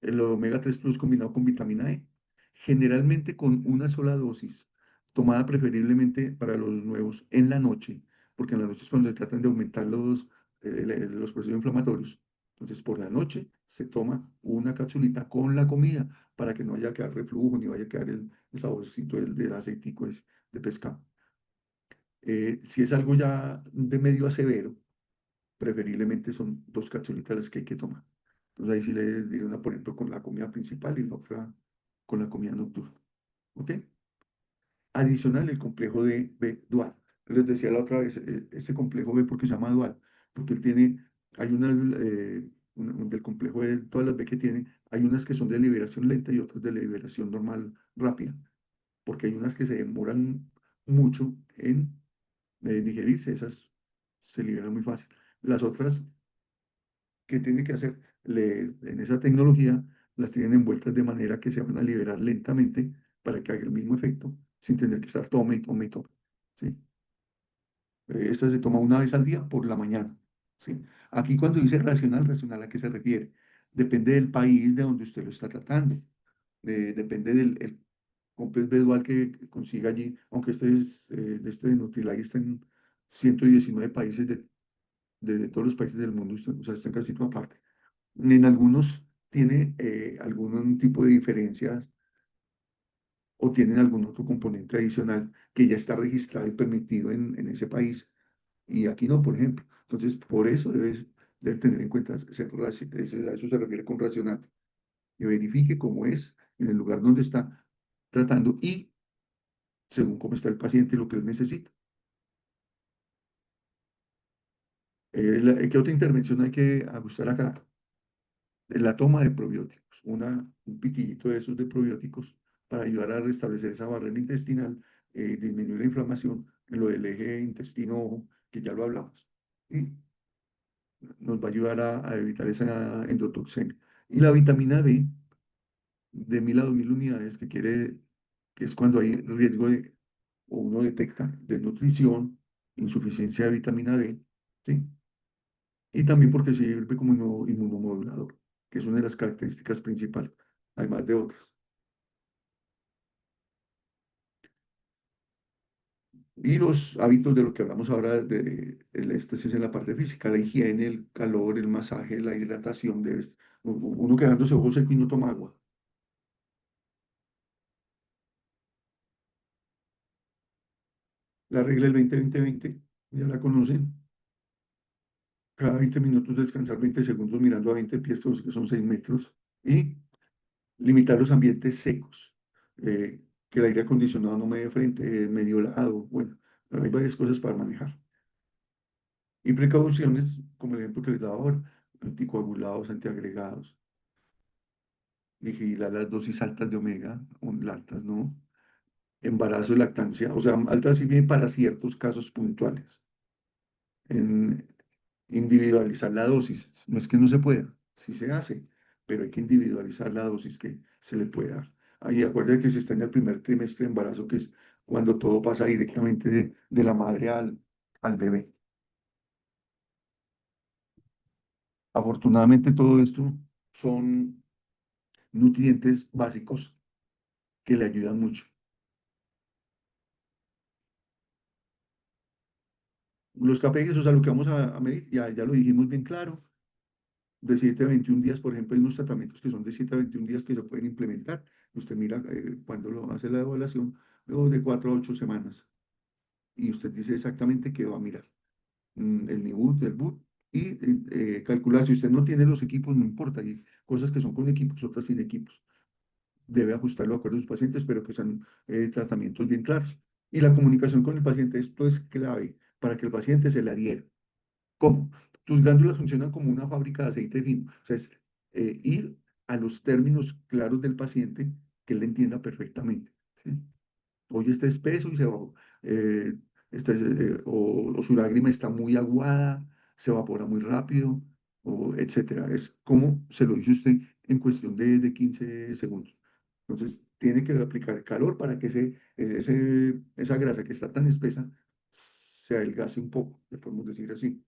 El omega 3 plus combinado con vitamina E, generalmente con una sola dosis, tomada preferiblemente para los nuevos en la noche, porque en la noche es cuando tratan de aumentar los procesos inflamatorios. Entonces, por la noche se toma una capsulita con la comida para que no haya que quedar reflujo ni vaya a quedar el saborcito del aceitico de pescado. Si es algo ya de medio a severo, preferiblemente son 2 capsulitas las que hay que tomar. Entonces ahí sí le di una, por ejemplo, con la comida principal y la otra con la comida nocturna. ¿Ok? Adicional, el complejo de B dual. Les decía la otra vez, este complejo B, porque se llama dual, porque él tiene, hay unas, del complejo de todas las B que tiene, hay unas que son de liberación lenta y otras de liberación normal rápida, porque hay unas que se demoran mucho en digerirse, esas se liberan muy fácil. Las otras que tiene que hacer en esa tecnología, las tienen envueltas de manera que se van a liberar lentamente para que haga el mismo efecto, sin tener que estar tome y tome y tome. ¿Sí? Esta se toma una vez al día por la mañana. ¿Sí? Aquí cuando dice racional, racional, ¿a qué se refiere? Depende del país de donde usted lo está tratando. Depende del complex visual que consiga allí, aunque este es, de este de Nutrilite está en 119 países de todos los países del mundo, o sea, está en casi toda parte. En algunos tiene algún tipo de diferencias o tienen algún otro componente adicional que ya está registrado y permitido en ese país y aquí no, por ejemplo. Entonces, por eso debe tener en cuenta, a eso se refiere con racional, que verifique cómo es en el lugar donde está tratando y según cómo está el paciente y lo que él necesita. ¿Qué otra intervención hay que ajustar acá? La toma de probióticos, un pitillito de esos de probióticos para ayudar a restablecer esa barrera intestinal, disminuir la inflamación en lo del eje intestino-ojo, que ya lo hablamos, y nos va a ayudar a evitar esa endotoxemia. Y la vitamina D, de 1000 a 2000 unidades, que es cuando hay riesgo de, o uno detecta desnutrición, insuficiencia de vitamina D, ¿sí? Y también porque sirve como inmunomodulador, que es una de las características principales, además de otras. Y los hábitos de lo que hablamos ahora, este sí es en la parte física, la higiene, el calor, el masaje, la hidratación, uno quedándose ojo seco y no toma agua. La regla del 20-20-20, ya la conocen. Cada 20 minutos descansar 20 segundos mirando a 20 pies, que son 6 metros. Y limitar los ambientes secos. Que el aire acondicionado no me dé frente, medio lado. Bueno, hay varias cosas para manejar. Y precauciones, como el ejemplo que les daba ahora, anticoagulados, antiagregados, vigilar las dosis altas de omega, o altas, ¿no? Embarazo y lactancia, o sea, altas y bien para ciertos casos puntuales. En individualizar la dosis, no es que no se pueda, sí se hace, pero hay que individualizar la dosis que se le puede dar. Ahí acuérdense que se está en el primer trimestre de embarazo, que es cuando todo pasa directamente de la madre al bebé. Afortunadamente todo esto son nutrientes básicos que le ayudan mucho. Los KPIs, o sea, lo que vamos a medir, ya lo dijimos bien claro, de 7 a 21 días, por ejemplo, hay unos tratamientos que son de 7 a 21 días que se pueden implementar. Usted mira cuando lo hace la evaluación, luego de 4 a 8 semanas, y usted dice exactamente qué va a mirar, el NIBUT, el BUT, y calcular si usted no tiene los equipos, no importa, hay cosas que son con equipos, otras sin equipos. Debe ajustarlo de acuerdo a sus pacientes, pero que sean tratamientos bien claros. Y la comunicación con el paciente, esto es clave para que el paciente se le adhiera. ¿Cómo? Tus glándulas funcionan como una fábrica de aceite fino. O sea, es ir a los términos claros del paciente que él le entienda perfectamente. ¿Sí? Oye, está espeso y se va, eh, o su lágrima está muy aguada, se evapora muy rápido, o etcétera. Es como se lo dice usted en cuestión de 15 segundos. Entonces, tiene que aplicar calor para que esa grasa que está tan espesa se adelgace un poco, le podemos decir así.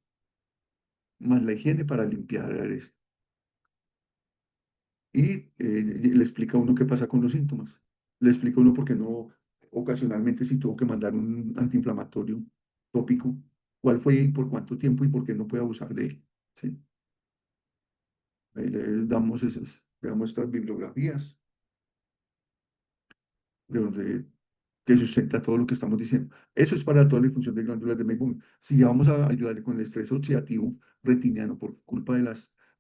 Más la higiene para limpiar esto. Y le explica a uno qué pasa con los síntomas. Le explica a uno por qué no, ocasionalmente si tuvo que mandar un antiinflamatorio tópico, cuál fue y por cuánto tiempo y por qué no puede abusar de él. ¿Sí? Ahí le damos le damos estas bibliografías de donde que sustenta todo lo que estamos diciendo. Eso es para toda la función de glándulas de Meibomian. Si ya vamos a ayudarle con el estrés oxidativo retiniano por culpa de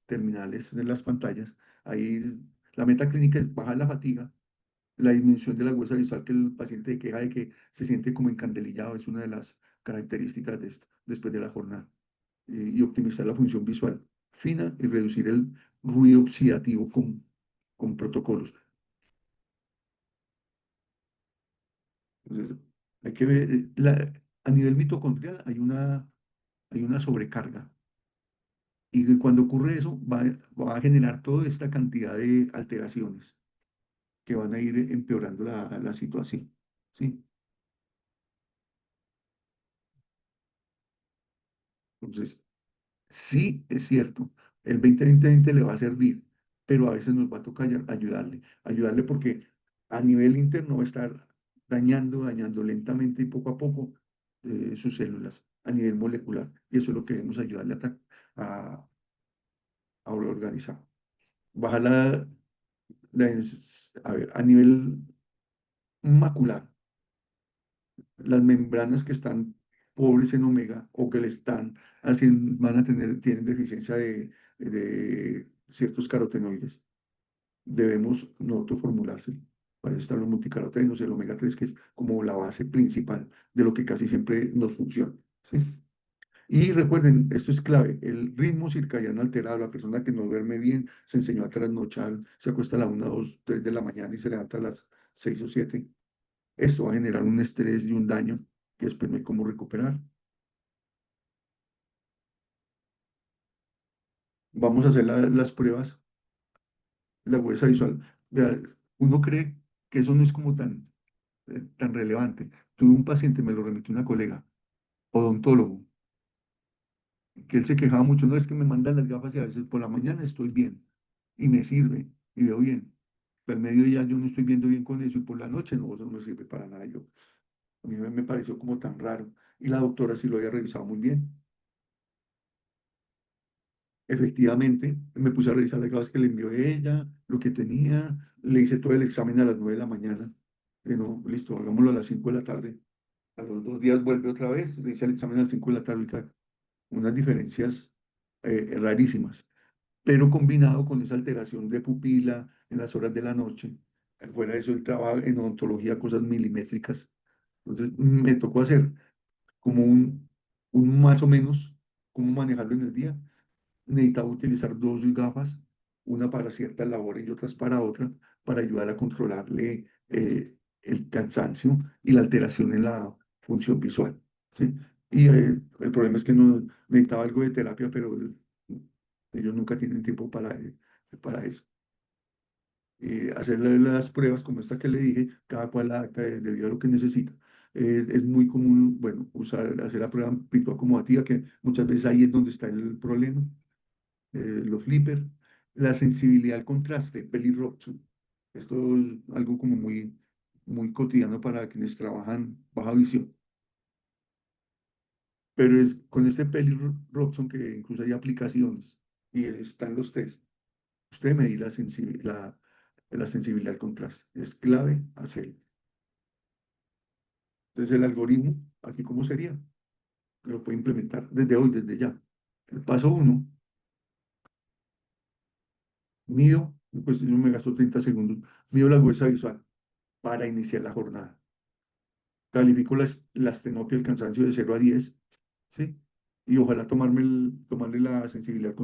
terminales de las pantallas. Ahí la meta clínica es bajar la fatiga, la disminución de la agudeza visual, que el paciente queja de que se siente como encandelillado, es una de las características de esto, después de la jornada. Y optimizar la función visual fina y reducir el ruido oxidativo con protocolos. Entonces, hay que ver, a nivel mitocondrial hay una sobrecarga. Y que cuando ocurre eso, va a generar toda esta cantidad de alteraciones que van a ir empeorando la situación. ¿Sí? Entonces, sí, es cierto, el 2020 le va a servir, pero a veces nos va a tocar ayudarle porque a nivel interno va a estar dañando lentamente y poco a poco sus células a nivel molecular. Y eso es lo que debemos ayudarle a, a organizar. Bajar a ver, a nivel macular, las membranas que están pobres en omega o que le están haciendo, tienen deficiencia de ciertos carotenoides. Debemos nosotros formulárselo. Para eso están los multicarotenos, el omega 3 que es como la base principal de lo que casi siempre nos funciona. ¿Sí? Y recuerden, esto es clave, el ritmo circadiano alterado, la persona que no duerme bien, se enseñó a trasnochar, se acuesta a la 1, 2, 3 de la mañana y se levanta a las 6 o 7. Esto va a generar un estrés y un daño que después no hay cómo recuperar. Vamos a hacer las pruebas, la huesa visual. Vea, uno cree que eso no es como tan relevante. Tuve un paciente, me lo remitió una colega, odontólogo, que él se quejaba mucho, no es que me mandan las gafas y a veces por la mañana estoy bien y me sirve y veo bien. Pero al mediodía yo no estoy viendo bien con eso y por la noche no, eso no me sirve para nada. A mí me pareció como tan raro. Y la doctora sí lo había revisado muy bien. Efectivamente, me puse a revisar las gafas que le envió ella, lo que tenía, le hice todo el examen a las 9 de la mañana. No, listo, hagámoslo a las 5 de la tarde. A los 2 días vuelve otra vez, le hice el examen a las 5 de la tarde, unas diferencias rarísimas, pero combinado con esa alteración de pupila en las horas de la noche. Fuera de eso, él trabaja en odontología, cosas milimétricas. Entonces, me tocó hacer como un más o menos, cómo manejarlo en el día. Necesitaba utilizar dos gafas, una para cierta labor y otras para otra, para ayudar a controlarle el cansancio y la alteración en la función visual. ¿Sí? Y el problema es que no necesitaba algo de terapia, pero ellos nunca tienen tiempo para eso. Hacer las pruebas como esta que le dije, cada cual la adapta debido a lo que necesita. Es muy común, bueno, hacer la prueba acomodativa, que muchas veces ahí es donde está el problema, los flippers, la sensibilidad al contraste, pelirrojo. Esto es algo como muy cotidiano para quienes trabajan baja visión. Pero es con este pelirrojo que incluso hay aplicaciones y están los test. Usted medir la sensibilidad al contraste. Es clave hacerlo. Entonces el algoritmo, aquí cómo sería, lo puede implementar desde hoy, desde ya. El paso uno, mido, pues yo me gasto 30 segundos, mido la agudeza visual para iniciar la jornada. Califico la estenopia, el cansancio de 0 a 10, ¿sí? Y ojalá tomarle la sensibilidad al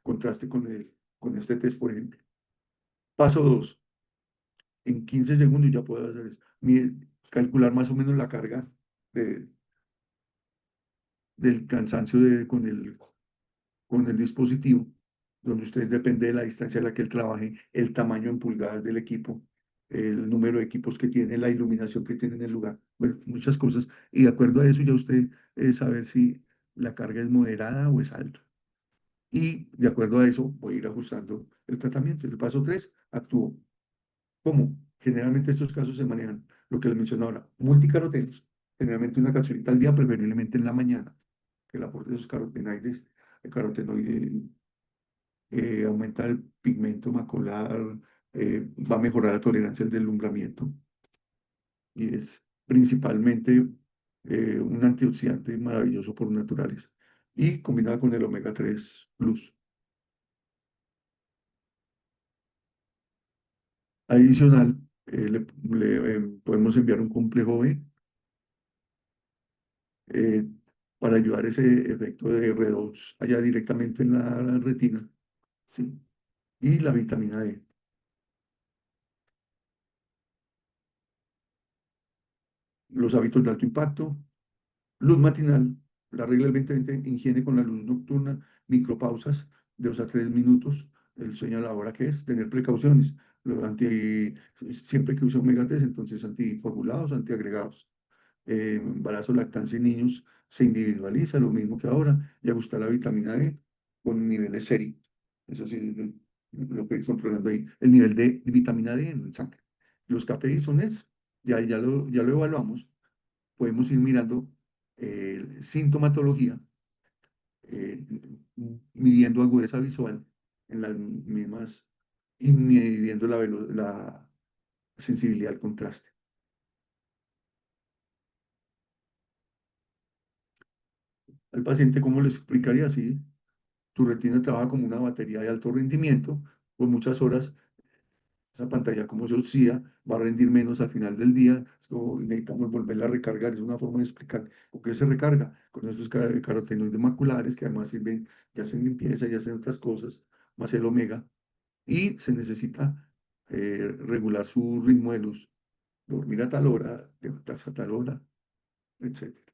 contraste con este test, por ejemplo. Paso 2, en 15 segundos ya puedo hacer eso. Calcular más o menos la carga de, del cansancio con el dispositivo, donde usted depende de la distancia a la que él trabaje, el tamaño en pulgadas del equipo, el número de equipos que tiene, la iluminación que tiene en el lugar, bueno, muchas cosas. Y de acuerdo a eso ya usted saber si la carga es moderada o es alta. Y de acuerdo a eso voy a ir ajustando el tratamiento. El paso 3, actúo. ¿Cómo? Generalmente estos casos se manejan, lo que les menciono ahora, multicarotenos, generalmente una capsulita al día, preferiblemente en la mañana, que el aporte de esos carotenoides, el carotenoide aumenta el pigmento macular, va a mejorar la tolerancia al deslumbramiento y es principalmente un antioxidante maravilloso por naturales y combinado con el omega 3 plus. Adicional, podemos enviar un complejo B eh, para ayudar ese efecto de redox allá directamente en la retina, ¿sí? Y la vitamina D. Los hábitos de alto impacto, luz matinal, la regla del 20-20, higiene con la luz nocturna, micropausas de 2 a 3 minutos, el sueño a la hora que es, tener precauciones, siempre que use omega 3, entonces anticoagulados, antiagregados. Embarazo, lactancia en niños se individualiza, lo mismo que ahora, y ajustar la vitamina D con niveles seri. Eso sí, lo que ir controlando ahí, el nivel de vitamina D en sangre. Los KPI son eso, ya lo evaluamos, podemos ir mirando sintomatología, eh, midiendo agudeza visual en las mismas y midiendo la sensibilidad al contraste. Al paciente, ¿cómo le explicaría así? Tu retina trabaja como una batería de alto rendimiento, por muchas horas, esa pantalla como se oxida, va a rendir menos al final del día, necesitamos volverla a recargar, es una forma de explicar por qué se recarga con esos carotenoides maculares que además sirven, ya hacen limpieza, ya hacen otras cosas, más el omega, y se necesita regular su ritmo de luz, dormir a tal hora, levantarse a tal hora, etcétera.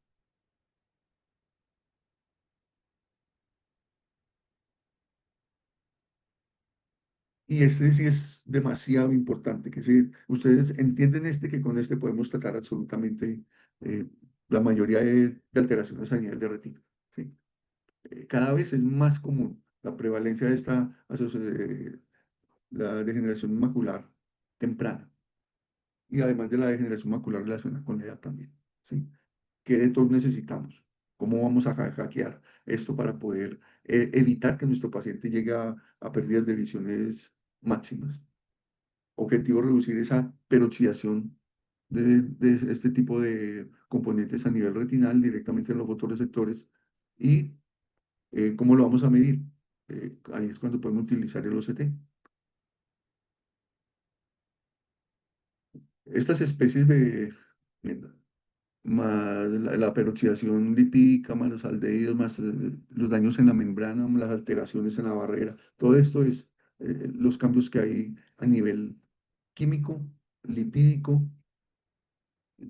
Y este sí es demasiado importante, ustedes entienden que con este podemos tratar absolutamente eh, la mayoría de alteraciones a nivel de retina, ¿sí? Cada vez es más común la prevalencia de la degeneración macular temprana y además de la degeneración macular relacionada con la edad también, ¿sí? ¿Qué de todos necesitamos? ¿Cómo vamos a hackear esto para poder evitar que nuestro paciente llegue a pérdidas de visiones máximas? Objetivo, reducir esa peroxidación de este tipo de componentes a nivel retinal directamente en los fotorreceptores. ¿Y cómo lo vamos a medir? Ahí es cuando podemos utilizar el OCT. Estas especies más la peroxidación lipídica, más los aldehídos, más los daños en la membrana, más las alteraciones en la barrera, todo esto es los cambios que hay a nivel químico, lipídico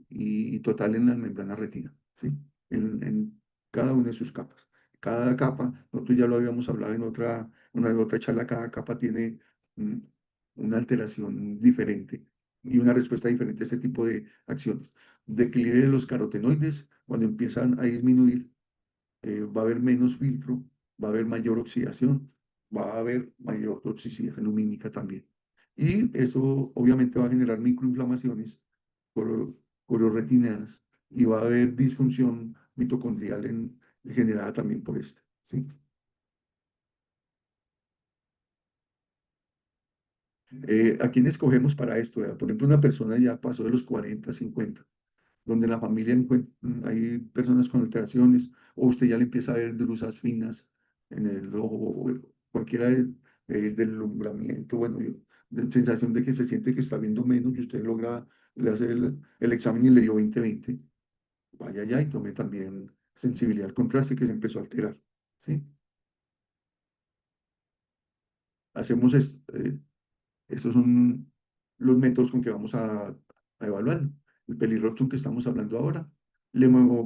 y total en la membrana retina, ¿sí? En cada una de sus capas. Cada capa, nosotros ya lo habíamos hablado en otra charla, cada capa tiene mm, una alteración diferente y una respuesta diferente a este tipo de acciones. Declive de los carotenoides, cuando empiezan a disminuir, va a haber menos filtro, va a haber mayor oxidación, va a haber mayor toxicidad lumínica también. Y eso obviamente va a generar microinflamaciones coro- cororetinianas y va a haber disfunción mitocondrial generada también por este, ¿sí? ¿A quién escogemos para esto? Por ejemplo, una persona ya pasó de los 40, 50, donde en la familia hay personas con alteraciones, o usted ya le empieza a ver drusas finas en el ojo, o cualquiera del alumbramiento, bueno, de sensación de que se siente que está viendo menos y usted le hace el examen y le dio 20/20, vaya ya y tome también sensibilidad al contraste que se empezó a alterar, ¿sí? Hacemos estos son los métodos con que vamos a evaluar. El pelirroxum que estamos hablando ahora,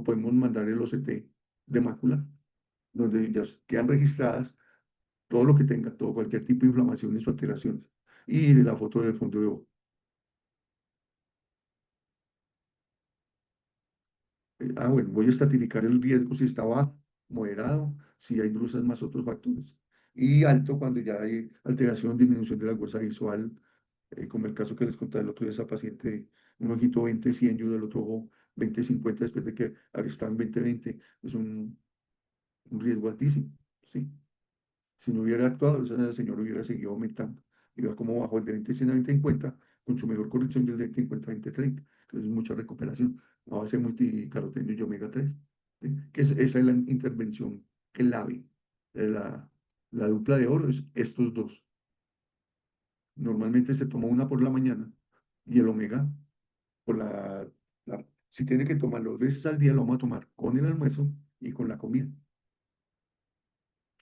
podemos mandar el OCT de mácula, donde ya quedan registradas todo lo que tenga, todo, cualquier tipo de inflamaciones o alteraciones. Y la foto del fondo de ojo. Bueno, voy a estratificar el riesgo si está bajo, moderado, si hay drusas más otros factores. Y alto cuando ya hay alteración, disminución de la fuerza visual, como el caso que les conté el otro día, esa paciente, un ojito 20/100 y del otro ojo 20/50 después de que está en 20/20, es un riesgo altísimo, ¿sí? Si no hubiera actuado, esa señora hubiera seguido aumentando. Y vea cómo bajó el de 20/100 a 20/50 con su mejor corrección y el de 20/50 a 20/30, que es mucha recuperación a base de multicaroteno y omega 3, ¿sí? Esa es la intervención clave. La, la dupla de oro es estos dos. Normalmente se toma una por la mañana y el omega por si tiene que tomarlo 2 veces al día, lo vamos a tomar con el almuerzo y con la comida.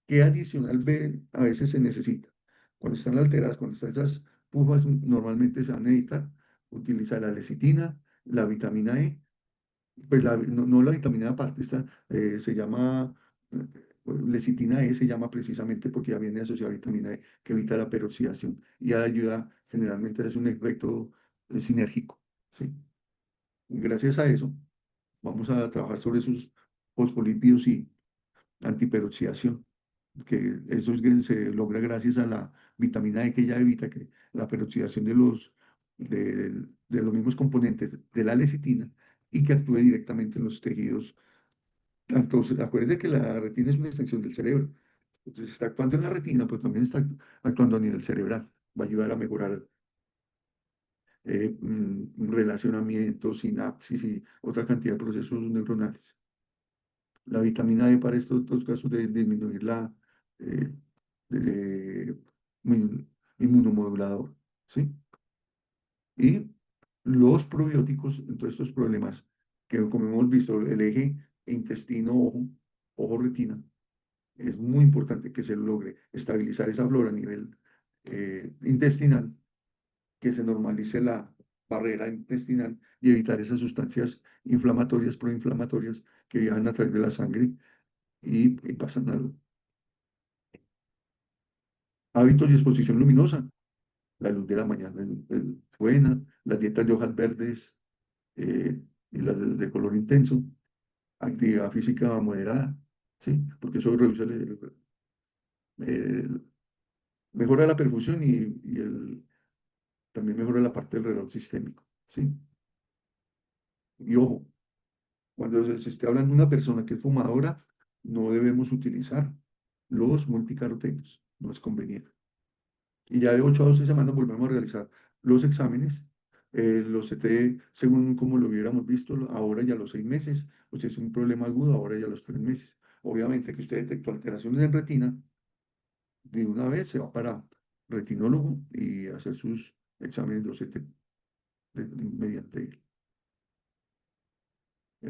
¿Qué adicional B a veces se necesita? Cuando están alteradas, cuando están esas pufas, normalmente se van a necesitar utilizar la lecitina, la vitamina E, pues no la vitamina E aparte, se llama lecitina E, se llama precisamente porque ya viene asociada a vitamina E, que evita la peroxidación y ayuda, generalmente es un efecto sinérgico, ¿sí? Gracias a eso, vamos a trabajar sobre sus fosfolípidos y antiperoxidación, que se logra gracias a la vitamina E que ya evita que la peroxidación de los mismos componentes de la lecitina y que actúe directamente en los tejidos. Entonces, acuérdate que la retina es una extensión del cerebro. Entonces, está actuando en la retina, pero también está actuando a nivel cerebral. Va a ayudar a mejorar relacionamiento, sinapsis y otra cantidad de procesos neuronales. La vitamina E para estos dos casos de disminuir eh, de- inmunomodulador, ¿sí? Y los probióticos en todos estos problemas, que como hemos visto, el eje intestino-ojo, ojo-retina, es muy importante que se logre estabilizar esa flora a nivel intestinal, que se normalice la barrera intestinal y evitar esas sustancias inflamatorias, proinflamatorias que viajan a través de la sangre y pasan al hábitos y exposición luminosa. La luz de la mañana es buena, las dietas de hojas verdes y las de color intenso, actividad física moderada, ¿sí? Porque eso reduce el- mejora la perfusión también mejora la parte del redor sistémico, ¿sí? Y ojo, cuando se esté hablando de una persona que es fumadora, no debemos utilizar los multicarotenos, no es conveniente. Y ya de 8 a 12 semanas volvemos a realizar los exámenes, los CT según como lo hubiéramos visto, ahora ya a los 6 meses, o si es un problema agudo, ahora ya a los 3 meses. Obviamente que usted detectó alteraciones en retina, de una vez se va para retinólogo y hacer sus exámenes, los CT mediante él.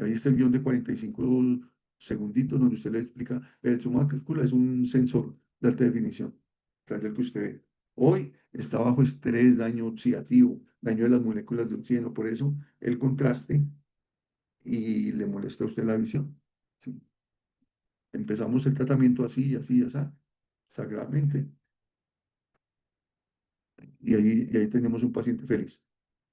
Ahí está el guión de 45 segunditos donde usted le explica, el mácula es un sensor de alta definición, tras del que usted ve. Hoy está bajo estrés, daño oxidativo, daño de las moléculas de oxígeno, por eso el contraste y le molesta a usted la visión. ¿Sí? Empezamos el tratamiento así, así, así, sagradamente, y ahí tenemos un paciente feliz.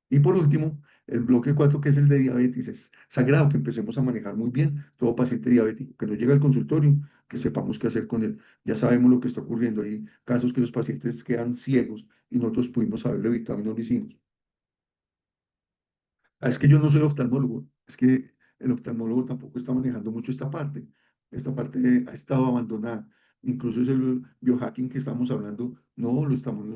Y por último, el bloque 4 que es el de diabetes, es sagrado que empecemos a manejar muy bien todo paciente diabético, que nos llegue al consultorio, que sepamos qué hacer con él. Ya sabemos lo que está ocurriendo. Hay casos que los pacientes quedan ciegos y nosotros pudimos haberlo evitado y no lo hicimos. Es que yo no soy oftalmólogo, es que el oftalmólogo tampoco está manejando mucho esta parte. Esta parte ha estado abandonada. Incluso es el biohacking que estamos hablando, no lo estamos,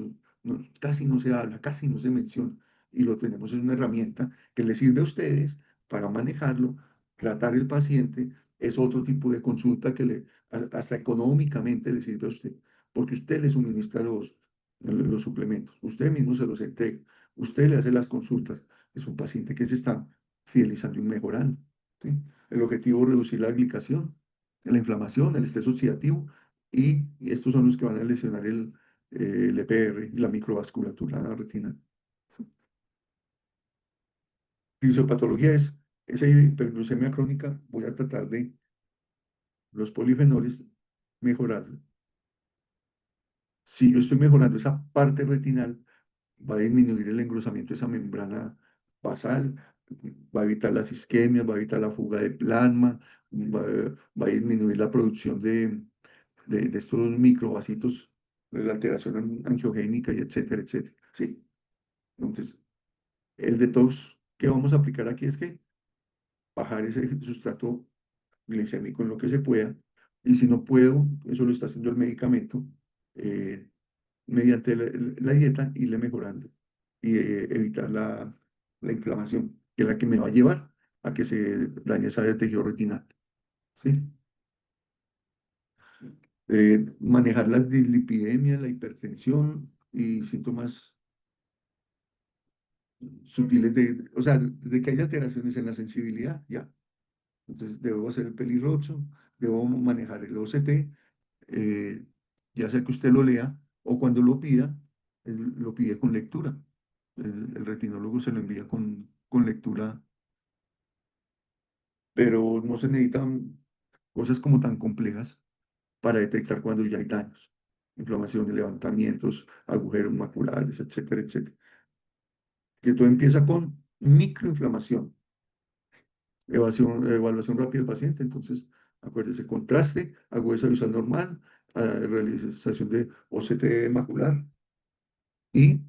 casi no se habla, casi no se menciona. Y lo tenemos es una herramienta que le sirve a ustedes para manejarlo, tratar el paciente. Es otro tipo de consulta que hasta económicamente le sirve a usted, porque usted le suministra los suplementos, usted mismo se los entrega, usted le hace las consultas, es un paciente que se está fidelizando y mejorando, ¿sí? El objetivo es reducir la glicación, la inflamación, el estrés oxidativo y estos son los que van a lesionar el EPR y la microvasculatura retinal. ¿Sí? Fisiopatología es esa hiperglucemia crónica, voy a tratar de los polifenoles mejorarla. Si yo estoy mejorando esa parte retinal, va a disminuir el engrosamiento de esa membrana basal, va a evitar las isquemias, va a evitar la fuga de plasma, va a disminuir la producción de estos microvasitos, de la alteración angiogénica y etcétera, etcétera. Sí. Entonces, el detox que vamos a aplicar aquí es que bajar ese sustrato glicémico en lo que se pueda, y si no puedo, eso lo está haciendo el medicamento, eh, mediante la dieta, irle mejorando y evitar la inflamación, que es la que me va a llevar a que se dañe esa tejido retinal. ¿Sí? Manejar la dislipidemia, la hipertensión, y síntomas sutiles o sea, de que hay alteraciones en la sensibilidad, ya. Entonces, debo hacer el pelirrocho, debo manejar el OCT, eh, ya sea que usted lo lea o cuando lo pida, él lo pide con lectura. El retinólogo se lo envía con lectura, pero no se necesitan cosas como tan complejas para detectar cuando ya hay daños, inflamaciones, levantamientos, agujeros maculares, etcétera, etcétera. Que todo empieza con microinflamación, evaluación rápida del paciente, entonces acuérdese, contraste, agudeza visual normal, realización de OCT macular y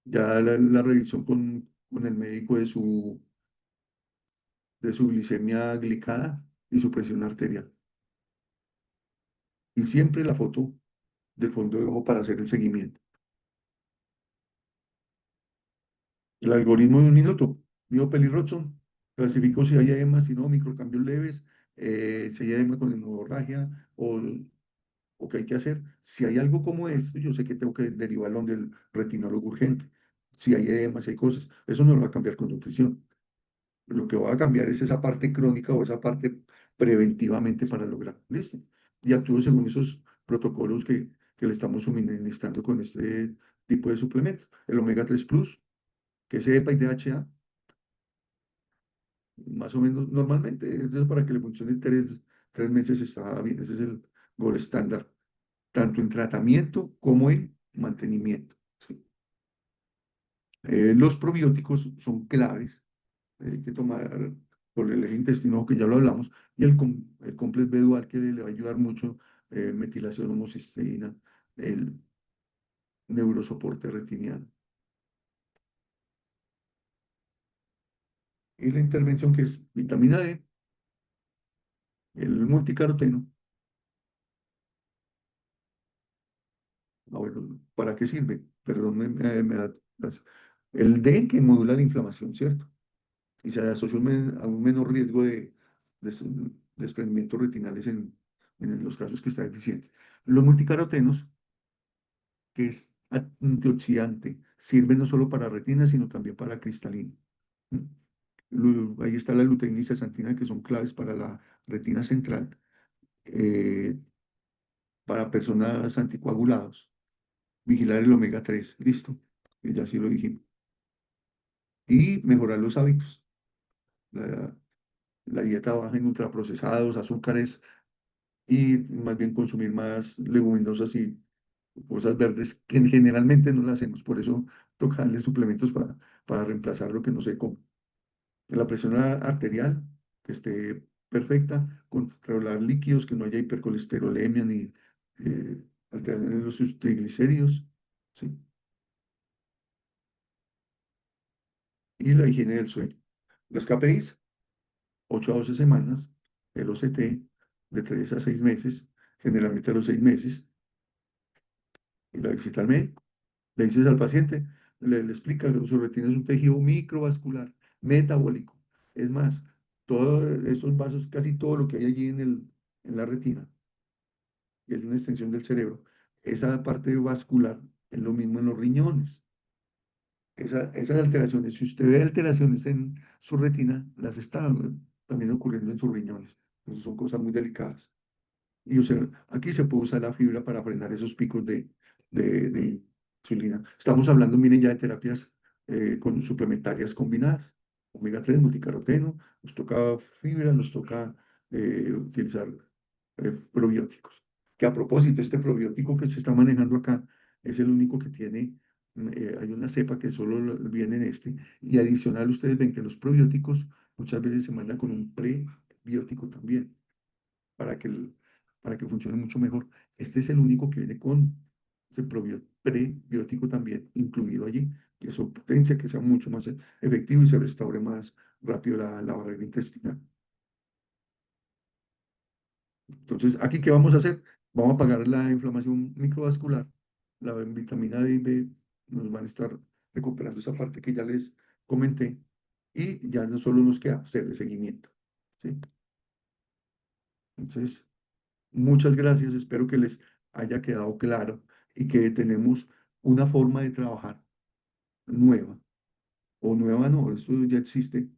ya la revisión con el médico de su glicemia glicada y su presión arterial. Y siempre la foto del fondo de ojo para hacer el seguimiento. El algoritmo de un minuto. Mío Pelirrocho, clasifico si hay edemas, si no, microcambios leves, si hay edema con hemorragia o qué hay que hacer. Si hay algo como esto, yo sé que tengo que derivarlo donde el retinólogo urgente. Si hay edemas, si hay cosas, eso no lo va a cambiar con nutrición. Lo que va a cambiar es esa parte crónica o esa parte preventivamente para lograr. ¿Listo? Y actúo según esos protocolos que le estamos suministrando con este tipo de suplementos. El omega 3 Plus, que es EPA y DHA, más o menos normalmente, entonces para que le funcione en 3 meses está bien. Ese es el gol estándar, tanto en tratamiento como en mantenimiento. ¿Sí? Los probióticos son claves, hay que tomar por el eje intestino, que ya lo hablamos, y el complex B dual que le va a ayudar mucho, metilación homocisteína, el neurosoporte retiniano. Y la intervención que es vitamina D, el multicaroteno. Bueno, ¿para qué sirve? Perdón, me da gracias. El D que modula la inflamación, ¿cierto? Y se asocia a un menor riesgo de desprendimientos retinales en los casos que está deficiente. Los multicarotenos, que es antioxidante, sirve no solo para retina, sino también para cristalina. ¿Mm? Ahí está la luteína y zeaxantina, que son claves para la retina central, eh, para personas anticoagulados. Vigilar el omega 3 listo, que ya sí lo dijimos. Y mejorar los hábitos. La, la dieta baja en ultraprocesados, azúcares y más bien consumir más leguminosas y cosas verdes que generalmente no las hacemos. Por eso toca darle suplementos para reemplazar lo que no se come. La presión arterial, que esté perfecta, controlar líquidos, que no haya hipercolesterolemia ni alteraciones en los triglicéridos, ¿sí? Y la higiene del sueño. Los KPIs, 8 a 12 semanas, el OCT de 3 a 6 meses, generalmente a los 6 meses, y la visita al médico. Le dices al paciente, le explica que su retina es un tejido microvascular, metabólico. Es más, todos estos vasos, casi todo lo que hay allí en la retina, que es una extensión del cerebro, esa parte vascular es lo mismo en los riñones. Esas alteraciones, si usted ve alteraciones en su retina, las está también ocurriendo en sus riñones. Entonces son cosas muy delicadas. Y aquí se puede usar la fibra para frenar esos picos de insulina. Estamos hablando, miren, ya de terapias con suplementarias combinadas. Omega 3 multicaroteno, nos toca fibra, nos toca utilizar probióticos. Que a propósito, este probiótico que se está manejando acá es el único que tiene, hay una cepa que solo viene en este. Y adicional, ustedes ven que los probióticos muchas veces se mandan con un prebiótico también para que, para que funcione mucho mejor. Este es el único que viene con ese prebiótico también incluido allí, que eso potencia que sea mucho más efectivo y se restaure más rápido la barrera intestinal. Entonces, ¿aquí qué vamos a hacer? Vamos a apagar la inflamación microvascular, la vitamina D y B nos van a estar recuperando esa parte que ya les comenté y ya no solo nos queda hacer el seguimiento. ¿Sí? Entonces, muchas gracias, espero que les haya quedado claro y que tenemos una forma de trabajar nueva, o nueva no, esto ya existe,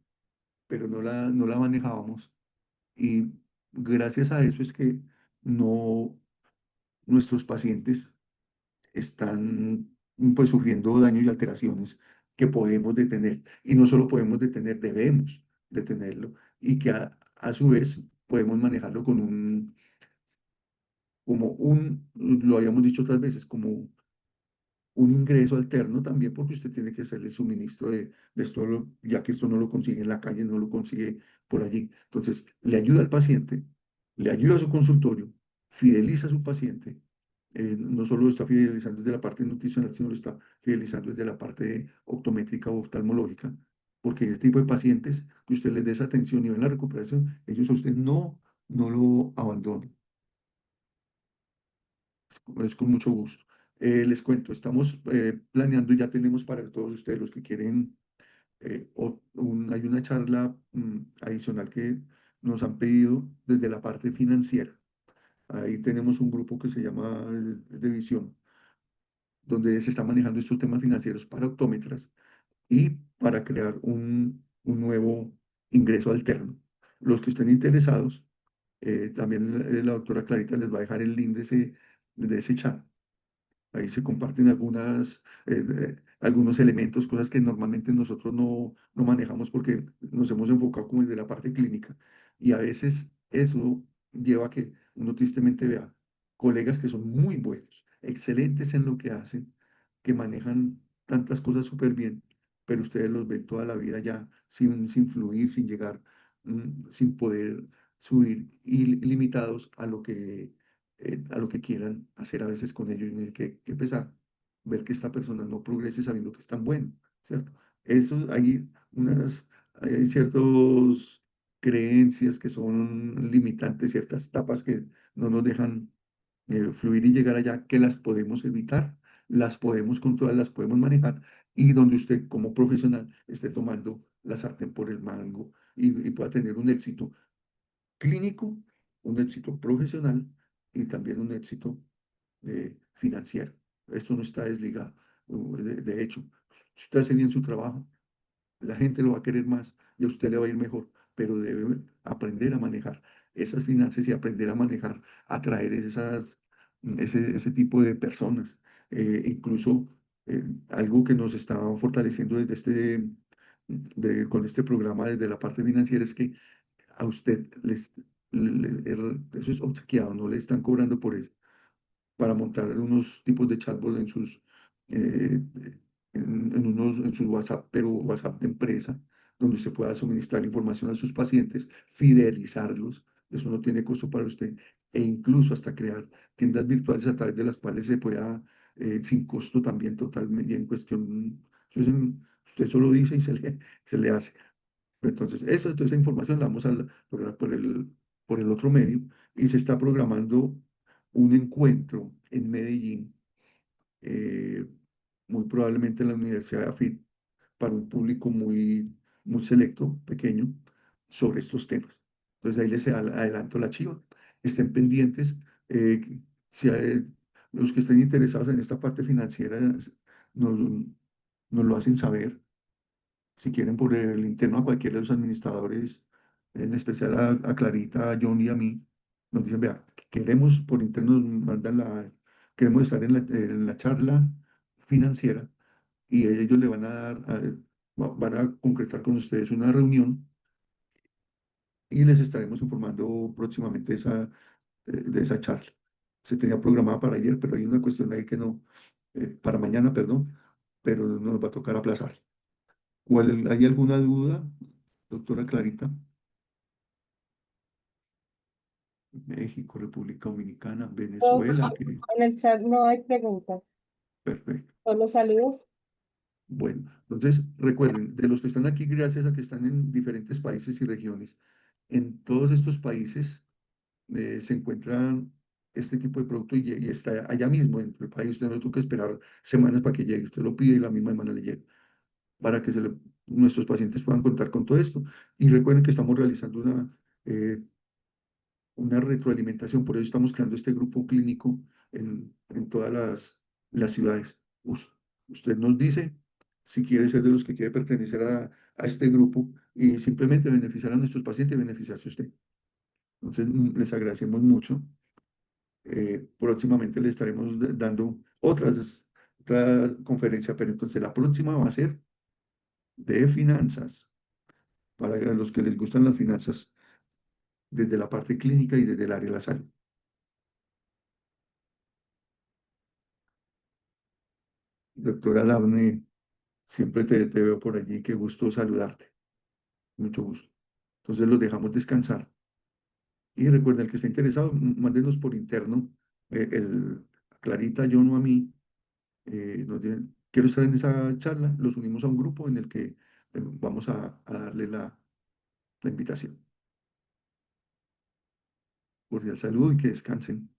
pero no la manejábamos. Y gracias a eso es que no, nuestros pacientes están pues sufriendo daños y alteraciones que podemos detener. Y no solo podemos detener, debemos detenerlo. Y que a su vez podemos manejarlo con lo habíamos dicho otras veces, como un ingreso alterno también, porque usted tiene que hacerle suministro de esto, ya que esto no lo consigue en la calle, no lo consigue por allí. Entonces, le ayuda al paciente, le ayuda a su consultorio, fideliza a su paciente. No solo lo está fidelizando desde la parte nutricional, sino lo está fidelizando desde la parte optométrica o oftalmológica, porque este tipo de pacientes que usted les dé esa atención y ven la recuperación, ellos a usted no lo abandonan. Es con mucho gusto. Les cuento, estamos planeando, ya tenemos para todos ustedes los que quieren, hay una charla adicional que nos han pedido desde la parte financiera. Ahí tenemos un grupo que se llama de visión, donde se están manejando estos temas financieros para optómetras y para crear un nuevo ingreso alterno. Los que estén interesados, también la doctora Clarita les va a dejar el link de ese chat. Ahí se comparten algunos elementos, cosas que normalmente nosotros no manejamos porque nos hemos enfocado como desde la parte clínica. Y a veces eso lleva a que uno tristemente vea colegas que son muy buenos, excelentes en lo que hacen, que manejan tantas cosas súper bien, pero ustedes los ven toda la vida ya sin fluir, sin llegar, sin poder subir y limitados a lo que quieran hacer a veces con ellos. Y que pesar ver que esta persona no progrese sabiendo que es tan bueno, ¿cierto? Eso hay ciertas creencias que son limitantes, ciertas tapas que no nos dejan fluir y llegar allá, que las podemos evitar, las podemos controlar, las podemos manejar, y donde usted como profesional esté tomando la sartén por el mango y pueda tener un éxito clínico, un éxito profesional y también un éxito financiero. Esto no está desligado. De hecho, si usted hace bien su trabajo, la gente lo va a querer más y a usted le va a ir mejor, pero debe aprender a manejar esas finanzas y aprender a manejar, atraer ese tipo de personas. Incluso algo que nos está fortaleciendo con este programa desde la parte financiera es que a usted eso es obsequiado, no le están cobrando por eso, para montar unos tipos de chatbot eh, en sus WhatsApp, pero WhatsApp de empresa, donde usted pueda suministrar información a sus pacientes, fidelizarlos, eso no tiene costo para usted, e incluso hasta crear tiendas virtuales a través de las cuales se pueda, sin costo también totalmente, y en cuestión, eso usted solo dice y se le hace. Entonces, toda esa información la vamos a lograr por el otro medio, y se está programando un encuentro en Medellín, eh, muy probablemente en la Universidad de AFIT, para un público muy selecto, pequeño, sobre estos temas. Entonces, ahí les adelanto la chiva. Estén pendientes. Si los que estén interesados en esta parte financiera nos lo hacen saber, si quieren por el interno a cualquiera de los administradores, en especial a Clarita, a John y a mí, nos dicen, vea, queremos por interno, queremos estar en la charla financiera, y ellos le van a van a concretar con ustedes una reunión y les estaremos informando próximamente de esa charla. Se tenía programada para ayer, pero hay una cuestión ahí que no, para mañana, perdón, pero nos va a tocar aplazar. ¿Hay alguna duda, doctora Clarita? México, República Dominicana, No, Venezuela, en el chat no hay preguntas, perfecto. solo saludos. Bueno, entonces recuerden, de los que están aquí, gracias a que están en diferentes países y regiones, en todos estos países se encuentran este tipo de producto, y está allá mismo dentro del país. Usted no tuvo que esperar semanas para que llegue, usted lo pide y la misma semana le llega, para que nuestros pacientes puedan contar con todo esto. Y recuerden que estamos realizando eh, una retroalimentación. Por eso estamos creando este grupo clínico en todas las ciudades. Usted nos dice si quiere ser de los que quiere pertenecer a este grupo y simplemente beneficiar a nuestros pacientes y beneficiarse usted. Entonces, les agradecemos mucho. Próximamente le estaremos dando otra conferencia, pero entonces la próxima va a ser de finanzas, para los que les gustan las finanzas desde la parte clínica y desde el área de la salud. Doctora Daphne, siempre te veo por allí, qué gusto saludarte, mucho gusto. Entonces los dejamos descansar. Y recuerden, el que esté interesado, mándenos por interno, a Clarita, yo no a mí, quiero estar en esa charla, los unimos a un grupo en el que vamos a darle la invitación. Cordial saludo y que descansen.